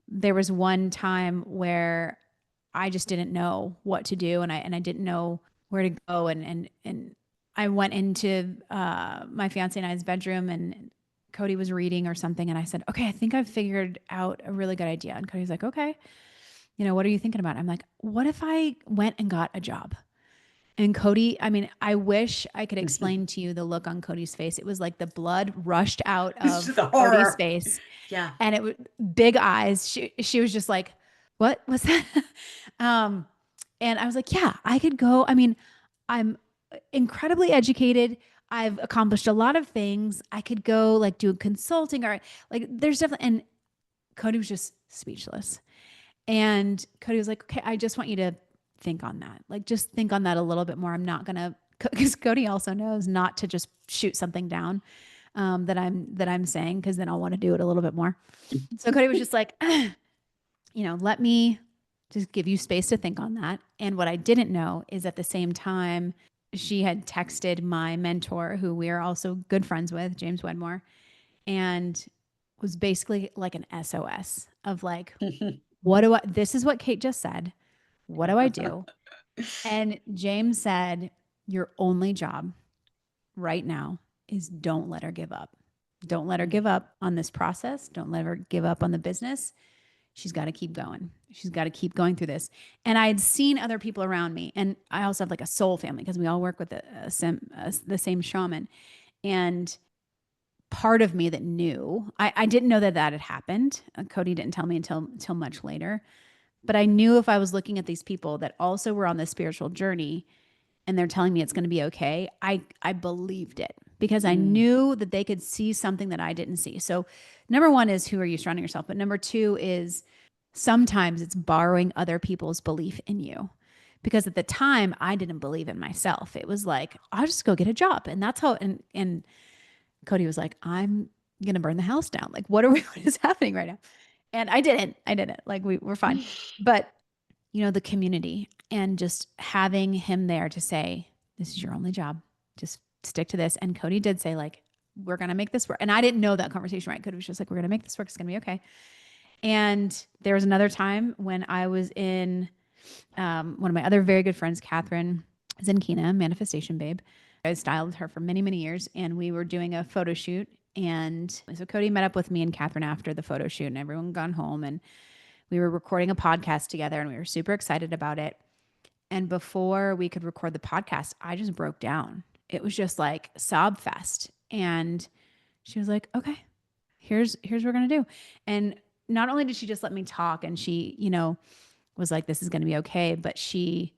there was one time where I just didn't know what to do, and I didn't know where to go, and I went into my fiance and I's bedroom, and Cody was reading or something, and I said, "Okay, I think I've figured out a really good idea." And Cody's like, "Okay, what are you thinking about?" I'm like, "What if I went and got a job?" And Cody, I mean, I wish I could explain to you the look on Cody's face. It was like the blood rushed out It's of just the Cody's horror. face, Yeah. and it was big eyes. She was just like, "What was that?" um, and I was like, "Yeah, I could go. I mean, I'm incredibly educated. I've accomplished a lot of things. I could go like do consulting or like there's definitely." And Cody was just speechless. And Cody was like, "Okay, I just want you to think on that. Like, just think on that a little bit more. I'm not going to because Cody also knows not to just shoot something down that I'm saying, because then I'll want to do it a little bit more. So Cody was just like, let me just give you space to think on that. And what I didn't know is at the same time, she had texted my mentor, who we are also good friends with, James Wedmore, and was basically like an SOS of like, this is what Kate just said. What do I do? And James said, your only job right now is don't let her give up. Don't let her give up on this process. Don't let her give up on the business. She's got to keep going. She's got to keep going through this. And I had seen other people around me. And I also have like a soul family because we all work with the same shaman. And part of me that knew, I didn't know that had happened. Cody didn't tell me until much later. But I knew if I was looking at these people that also were on this spiritual journey and they're telling me it's going to be okay, I believed it because I knew that they could see something that I didn't see. So number one is, who are you surrounding yourself? But number two is, sometimes it's borrowing other people's belief in you. Because at the time I didn't believe in myself. It was like, I'll just go get a job. And that's how, and Cody was like, I'm going to burn the house down. Like, what is happening right now? And I didn't, like we're fine. But the community and just having him there to say, this is your only job. Just stick to this. And Cody did say, like, we're going to make this work. And I didn't know that conversation, right? Cody was just like, we're going to make this work. It's going to be okay. And there was another time when I was in one of my other very good friends, Catherine Zenkina, Manifestation Babe. I styled her for many, many years, and we were doing a photo shoot. And so Cody met up with me and Catherine after the photo shoot, and everyone gone home, and we were recording a podcast together, and we were super excited about it. And before we could record the podcast, I just broke down. It was just like sob fest. And she was like, okay, here's what we're going to do. And not only did she just let me talk, and she, was like, this is going to be okay, but she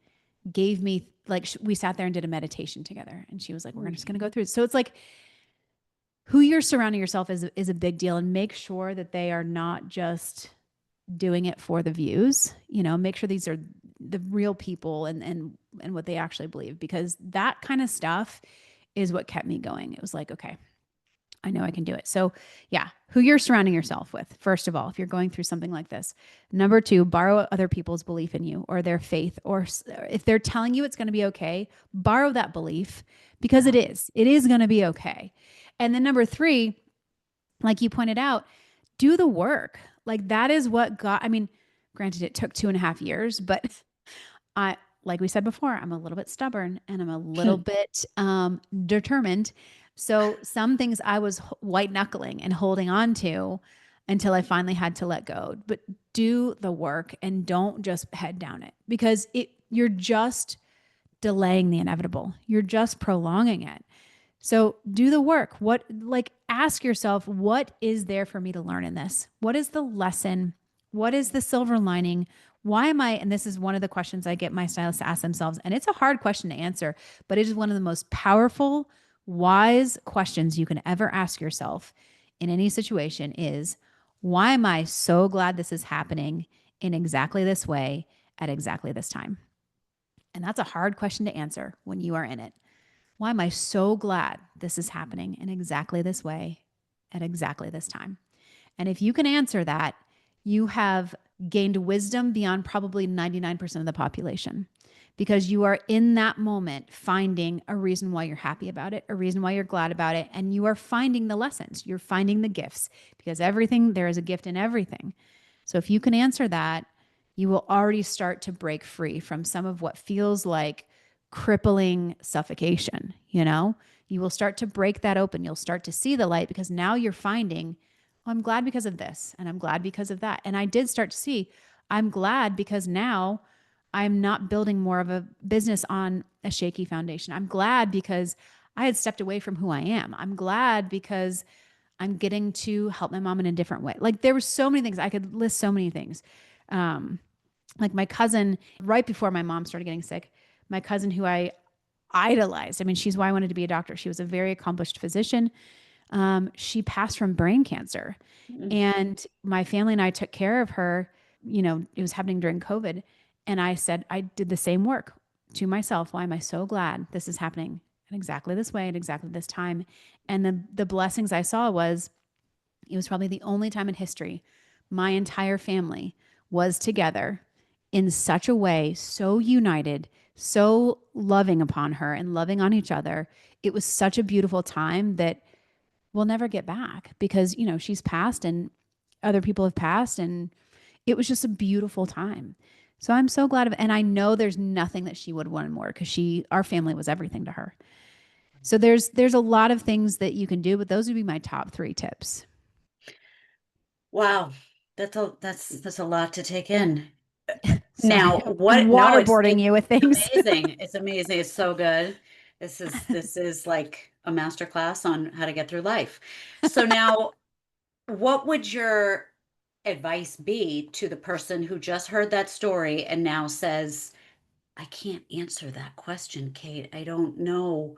gave me, like, we sat there and did a meditation together, and she was like, we're just going to go through it. So it's like, who you're surrounding yourself is a big deal, and make sure that they are not just doing it for the views. Make sure these are the real people and what they actually believe, because that kind of stuff is what kept me going. It was like, okay, I know I can do it. So yeah, who you're surrounding yourself with, first of all, if you're going through something like this. Number two, borrow other people's belief in you or their faith, or if they're telling you it's going to be okay, borrow that belief, because it is going to be okay. And then number three, like you pointed out, do the work. Like, that is what granted it took 2.5 years, but like we said before, I'm a little bit stubborn and I'm a little bit determined. So some things I was white knuckling and holding on to until I finally had to let go. But do the work and don't just head down it, because you're just delaying the inevitable. You're just prolonging it. So do the work. Ask yourself, what is there for me to learn in this? What is the lesson? What is the silver lining? Why am I, and this is one of the questions I get my stylists to ask themselves, and it's a hard question to answer, but it is one of the most powerful, wise questions you can ever ask yourself in any situation is, why am I so glad this is happening in exactly this way at exactly this time? And that's a hard question to answer when you are in it. Why am I so glad this is happening in exactly this way at exactly this time? And if you can answer that, you have gained wisdom beyond probably 99% of the population, because you are in that moment finding a reason why you're happy about it, a reason why you're glad about it. And you are finding the lessons, you're finding the gifts, because there is a gift in everything. So if you can answer that, you will already start to break free from some of what feels like crippling suffocation. You will start to break that open. You'll start to see the light, because now you're finding, oh, I'm glad because of this, and I'm glad because of that. And I did start to see, I'm glad because now I'm not building more of a business on a shaky foundation. I'm glad because I had stepped away from who I am. I'm glad because I'm getting to help my mom in a different way. Like, there were so many things. I could list so many things. Like my cousin, right before my mom started getting sick, my cousin who I idolized. I mean, she's why I wanted to be a doctor. She was a very accomplished physician. She passed from brain cancer, and my family and I took care of her. It was happening during COVID. And I said, I did the same work. to myself, why am I so glad this is happening in exactly this way at exactly this time? And the blessings I saw was it was probably the only time in history my entire family was together in such a way, so united, so loving upon her and loving on each other. It was such a beautiful time that we'll never get back because, she's passed and other people have passed, and it was just a beautiful time. So I'm so glad and I know there's nothing that she would want more because our family was everything to her. So there's a lot of things that you can do, but those would be my top 3 tips. Wow. That's a lot to take in. Sorry, Now, I'm what no, waterboarding it's you with things. amazing. It's amazing. It's so good. This is like a master class on how to get through life. So now, what would your advice be to the person who just heard that story and now says, I can't answer that question, Kate. I don't know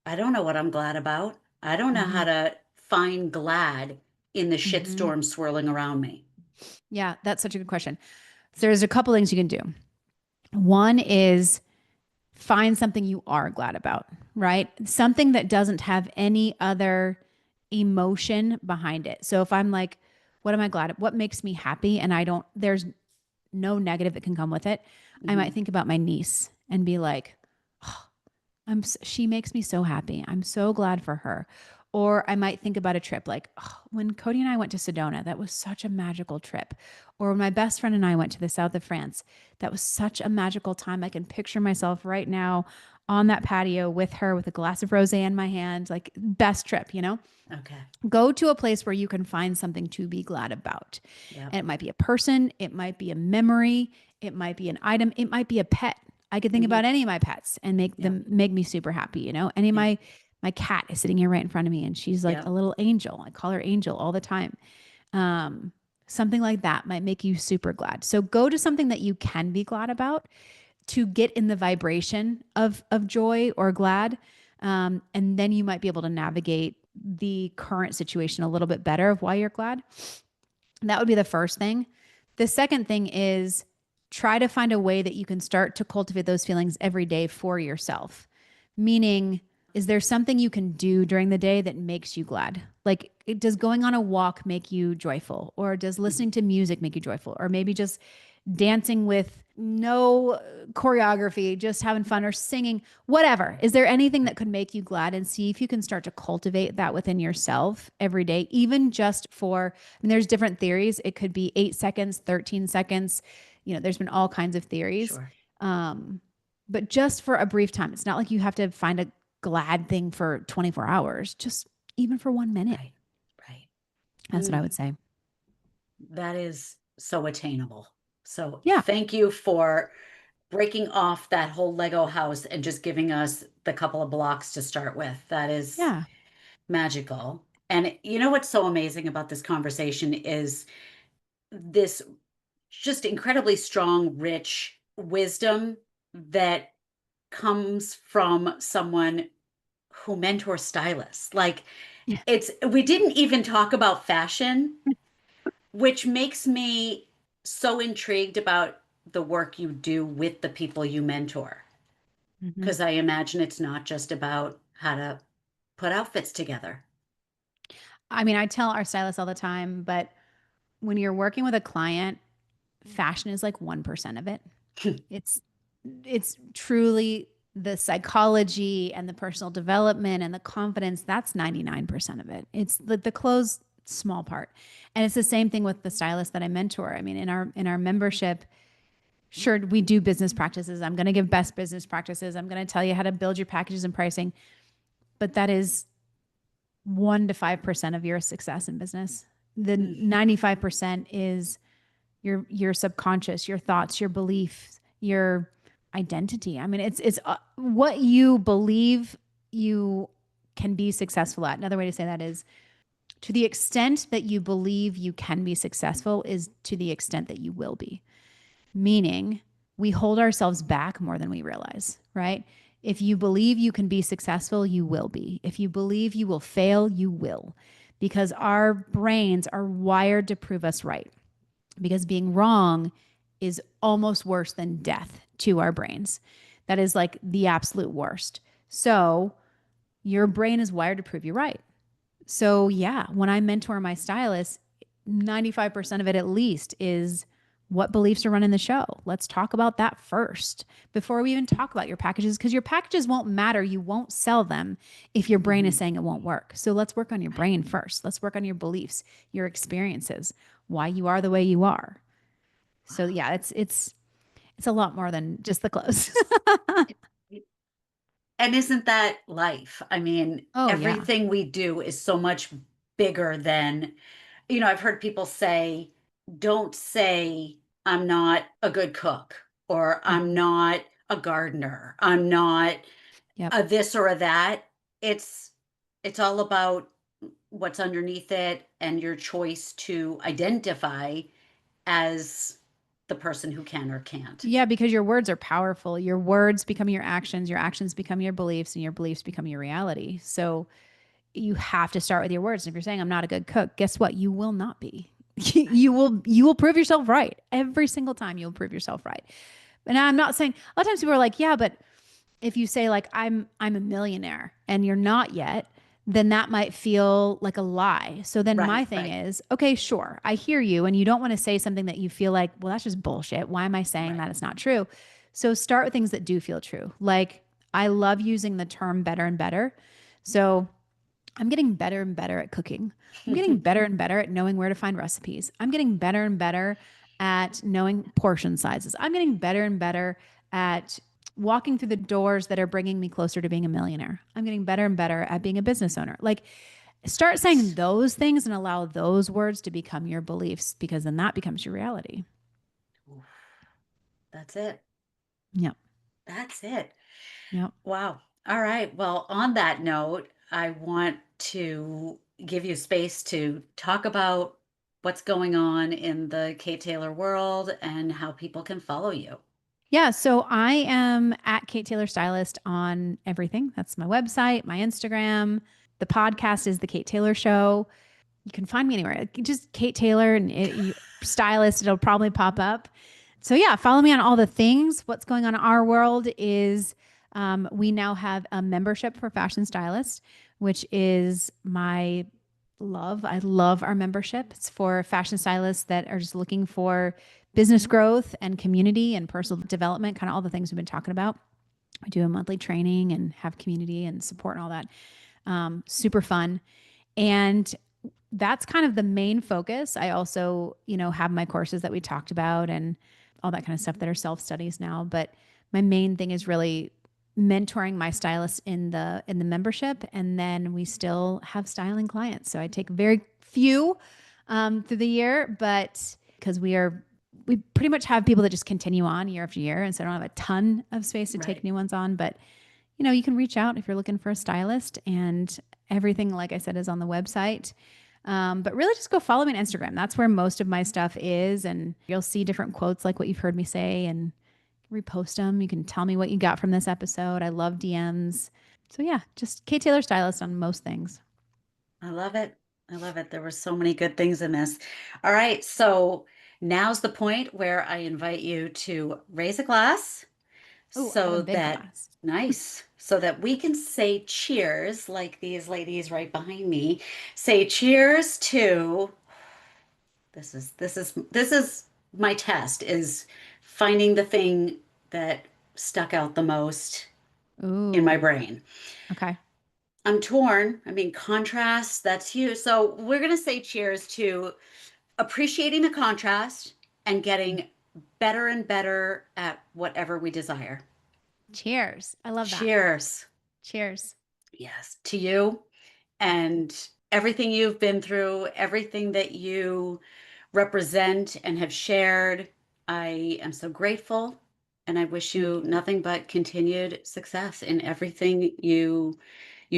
what I'm glad about. I don't know how Mhm. to find glad in the Mhm. shitstorm swirling around me. Yeah, that's such a good question. So there's a couple things you can do. One is find something you are glad about, right? Something that doesn't have any other emotion behind it. So if I'm like, what am I glad at? What makes me happy? And there's no negative that can come with it. I might Mhm. think about my niece and be like, she makes me so happy. I'm so glad for her. Or I might think about a trip like, oh, when Cody and I went to Sedona, that was such a magical trip. Or when my best friend and I went to the south of France, that was such a magical time. I can picture myself right now on that patio with her with a glass of rosé in my hand, like best trip. Okay. Go to a place where you can find something to be glad about. Yep. And it might be a person, it might be a memory, it might be an item, it might be a pet. I could think Hmm. about any of my pets and Yep. make me super happy. Any of Yep. my cat is sitting here right in front of me and she's like a Yep. little angel. I call her Angel all the time. Um, Something like that might make you super glad. So go to something that you can be glad about to get in the vibration of joy or glad. And then you might be able to navigate the current situation a little bit better of why you're glad. That would be the first thing. The second thing is try to find a way that you can start to cultivate those feelings every day for yourself. Meaning, is there something you can do during the day that makes you glad? Like, does going on a walk make you joyful? Or does Mhm. listening to music make you joyful? Or maybe just dancing with no choreography, just having fun or singing, whatever. Is there anything that could make you glad? And see if you can start to cultivate that within yourself every day, even just there's different theories. It could be 8 seconds, 13 seconds. There's been all kinds of theories. Sure. Um, but just for a brief time, it's not like you have to find a glad thing for 24 hours, just even for 1 minute. Right. Right. That's what I Mm, would say. that is so attainable. So Yeah. thank you for breaking off that whole Lego house and just giving us the couple of blocks to start with. That is Yeah. magical. And you know what's so amazing about this conversation is this just incredibly strong, rich wisdom that comes from someone who mentors stylists. Like Yeah. we didn't even talk about fashion, which makes me so intrigued about the work you do with the people you mentor. Mhm. Because I imagine it's not just about how to put outfits together. I mean, I tell our stylists all the time, but when you're working with a client, fashion is like 1% of it. It's it's truly the psychology and the personal development and the confidence. That's 99% of it. It's the clothes small part. And it's the same thing with the stylist that I mentor. I mean, in our membership, sure, we do business practices. I'm going to give best business practices. I'm going to tell you how to build your packages and pricing, but that is 1 to 5% of your success in business. The Mm. 95% is your subconscious, your thoughts, your beliefs, your identity. I mean, it's what you believe you can be successful at. Another way to say that is to the extent that you believe you can be successful is to the extent that you will be. Meaning, we hold ourselves back more than we realize, right? If you believe you can be successful, you will be. If you believe you will fail, you will. Because our brains are wired to prove us right. Because being wrong is almost worse than death to our brains. That is like the absolute worst. So your brain is wired to prove you right. So yeah, when I mentor my stylists, 95% of it at least is what beliefs are running the show. Let's talk about that first before we even talk about your packages, because your packages won't matter. You won't sell them if your brain is saying it won't work. So let's work on your brain first. Let's work on your beliefs, your experiences, why you are the way you are. So yeah, it's a lot more than just the clothes. And isn't that life? I mean, Oh yeah. everything we do is so much bigger than, I've heard people say, don't say, I'm not a good cook, or I'm Mhm. not a gardener, I'm not Yep. a this or a that. It's it's all about what's underneath it and your choice to identify as the person who can or can't. Yeah, because your words are powerful. Your words become your actions become your beliefs, and your beliefs become your reality. So you have to start with your words. And if you're saying I'm not a good cook, guess what? You will not be. You will prove yourself right. Every single time you'll prove yourself right. And I'm not saying a lot of times people are like, yeah, but if you say like I'm a millionaire and you're not yet, then that might feel like a lie. So then my Right, thing right, is, okay, sure, I hear you, and you don't want to say something that you feel like, well, that's just bullshit. Why am I saying right. that? It's not true. So start with things that do feel true. Like I love using the term better and better. So I'm getting better and better at cooking. I'm getting better and better at knowing where to find recipes. I'm getting better and better at knowing portion sizes. I'm getting better and better at walking through the doors that are bringing me closer to being a millionaire. I'm getting better and better at being a business owner. Like, start saying those things and allow those words to become your beliefs, because then that becomes your reality. Oof, that's it. Yep. That's it. Yep. Wow. All right. Well, on that note, I want to give you space to talk about what's going on in the Kate Taylor world and how people can follow you. Yeah, so I am at Kate Taylor Stylist on everything. That's my website, my Instagram. The podcast is The Kate Taylor Show. You can find me anywhere. Just Kate Taylor and stylist, it'll probably pop up. So yeah, follow me on all the things. What's going on in our world is we now have a membership for fashion stylists, which is my love. I love our membership. It's for fashion stylists that are just looking for business growth and community and personal development, kind of all the things we've been talking about. I do a monthly training and have community and support and all that. Super fun. And that's kind of the main focus. I also, have my courses that we talked about and all that kind of stuff that are self studies now. But my main thing is really mentoring my stylists in the membership, and then we still have styling clients. So I take very few through the year, but because we pretty much have people that just continue on year after year, and so I don't have a ton of space to take Right. new ones on. But you can reach out if you're looking for a stylist, and everything, like I said, is on the website. But really just go follow me on Instagram. That's where most of my stuff is. And you'll see different quotes like what you've heard me say and repost them. You can tell me what you got from this episode. I love DMs. So yeah, just Kate Taylor Stylist on most things. I love it. I love it. There were so many good things in this. All right. So now's the point where I invite you to raise a glass Oh, I have a so big that, glass. nice, so that we can say cheers, like these ladies right behind me. Say cheers to, this is my test, is finding the thing that stuck out the most in my Ooh, brain. okay. I'm torn. I mean, contrast, that's you. So we're going to say cheers to appreciating the contrast and getting better and better at whatever we desire. Cheers. I love that. Cheers. Cheers. Yes, to you and everything you've been through, everything that you represent and have shared. I am so grateful and I wish Thank you you. nothing but continued success in everything you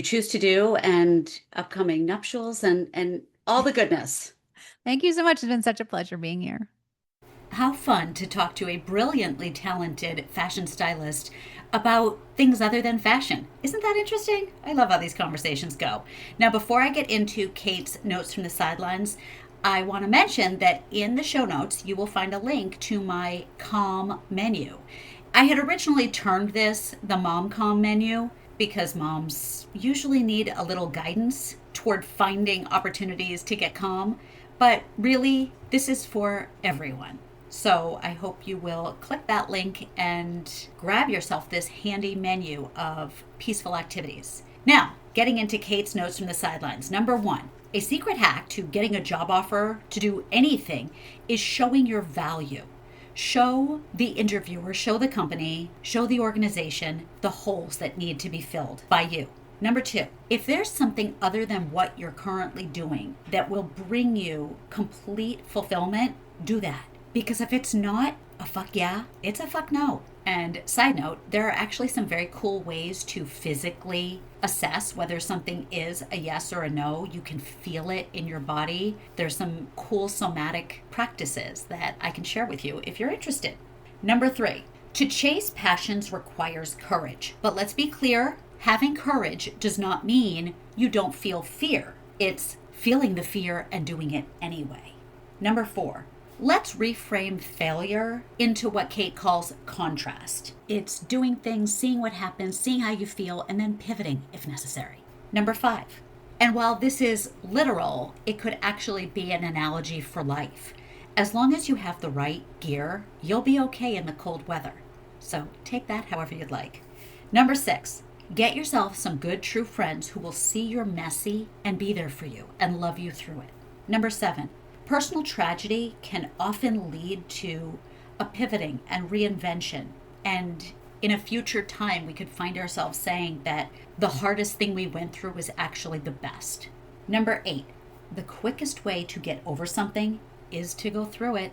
choose to do, and upcoming nuptials and all the goodness. Thank you so much. It's been such a pleasure being here. How fun to talk to a brilliantly talented fashion stylist about things other than fashion. Isn't that interesting? I love how these conversations go. Now, before I get into Kate's notes from the sidelines, I want to mention that in the show notes, you will find a link to my Calm menu. I had originally termed this the Mom Calm menu because moms usually need a little guidance toward finding opportunities to get calm, but really, this is for everyone. So I hope you will click that link and grab yourself this handy menu of peaceful activities. Now, getting into Kate's notes from the sidelines. Number 1, a secret hack to getting a job offer to do anything is showing your value. Show the interviewer, show the company, show the organization the holes that need to be filled by you. Number 2, if there's something other than what you're currently doing that will bring you complete fulfillment, do that. Because if it's not a fuck yeah, it's a fuck no. And side note, there are actually some very cool ways to physically assess whether something is a yes or a no. You can feel it in your body. There's some cool somatic practices that I can share with you if you're interested. Number 3, to chase passions requires courage. But let's be clear, having courage does not mean you don't feel fear. It's feeling the fear and doing it anyway. Number 4, let's reframe failure into what Kate calls contrast. It's doing things, seeing what happens, seeing how you feel, and then pivoting if necessary. Number 5, and while this is literal, it could actually be an analogy for life. As long as you have the right gear, you'll be okay in the cold weather. So take that however you'd like. Number 6, get yourself some good true friends who will see you're messy and be there for you and love you through it. Number 7, personal tragedy can often lead to a pivoting and reinvention. And in a future time, we could find ourselves saying that the hardest thing we went through was actually the best. Number 8, the quickest way to get over something is to go through it.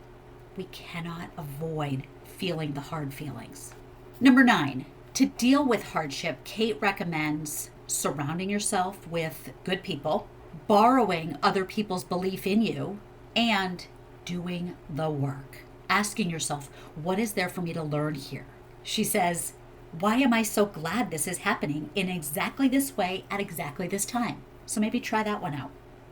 We cannot avoid feeling the hard feelings. Number 9, to deal with hardship, Kate recommends surrounding yourself with good people, borrowing other people's belief in you, and doing the work. Asking yourself, what is there for me to learn here? She says, why am I so glad this is happening in exactly this way at exactly this time? So maybe try that one out.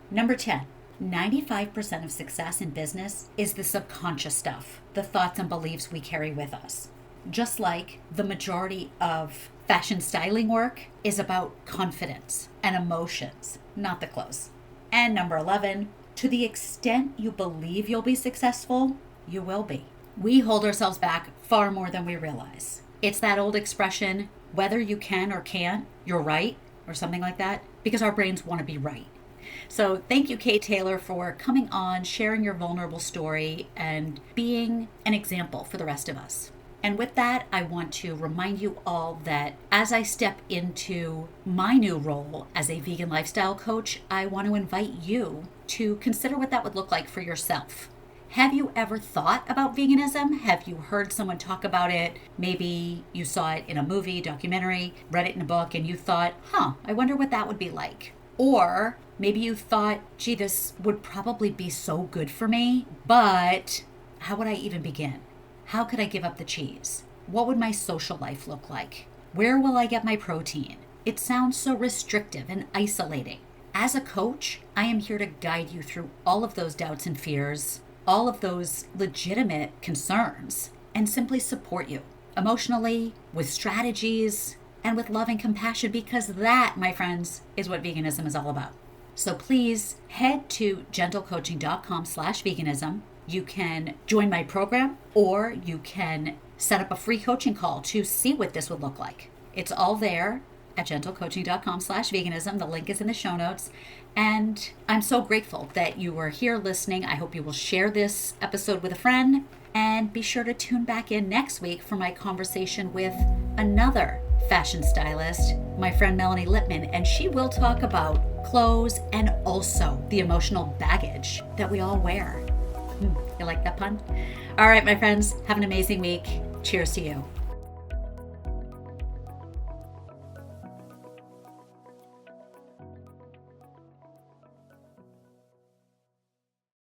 Number 10, 95% of success in business is the subconscious stuff, the thoughts and beliefs we carry with us. Just like the majority of fashion styling work is about confidence and emotions, not the clothes. And number 11, to the extent you believe you'll be successful, you will be. We hold ourselves back far more than we realize. It's that old expression, whether you can or can't, you're right, or something like that, because our brains want to be right. So thank you, Kate Taylor, for coming on, sharing your vulnerable story, and being an example for the rest of us. And with that, I want to remind you all that as I step into my new role as a vegan lifestyle coach, I want to invite you to consider what that would look like for yourself. Have you ever thought about veganism? Have you heard someone talk about it? Maybe you saw it in a movie, documentary, read it in a book, and you thought, I wonder what that would be like. Or maybe you thought, gee, this would probably be so good for me, but how would I even begin? How could I give up the cheese? What would my social life look like? Where will I get my protein? It sounds so restrictive and isolating. As a coach, I am here to guide you through all of those doubts and fears, all of those legitimate concerns, and simply support you emotionally, with strategies, and with love and compassion, because that, my friends, is what veganism is all about. So please head to gentlecoaching.com/veganism. You can join my program, or you can set up a free coaching call to see what this would look like. It's all there at gentlecoaching.com/veganism. The link is in the show notes. And I'm so grateful that you are here listening. I hope you will share this episode with a friend, and be sure to tune back in next week for my conversation with another fashion stylist, my friend Melanie Lippman, and she will talk about clothes and also the emotional baggage that we all wear. You like that pun? All right, my friends, have an amazing week. Cheers to you.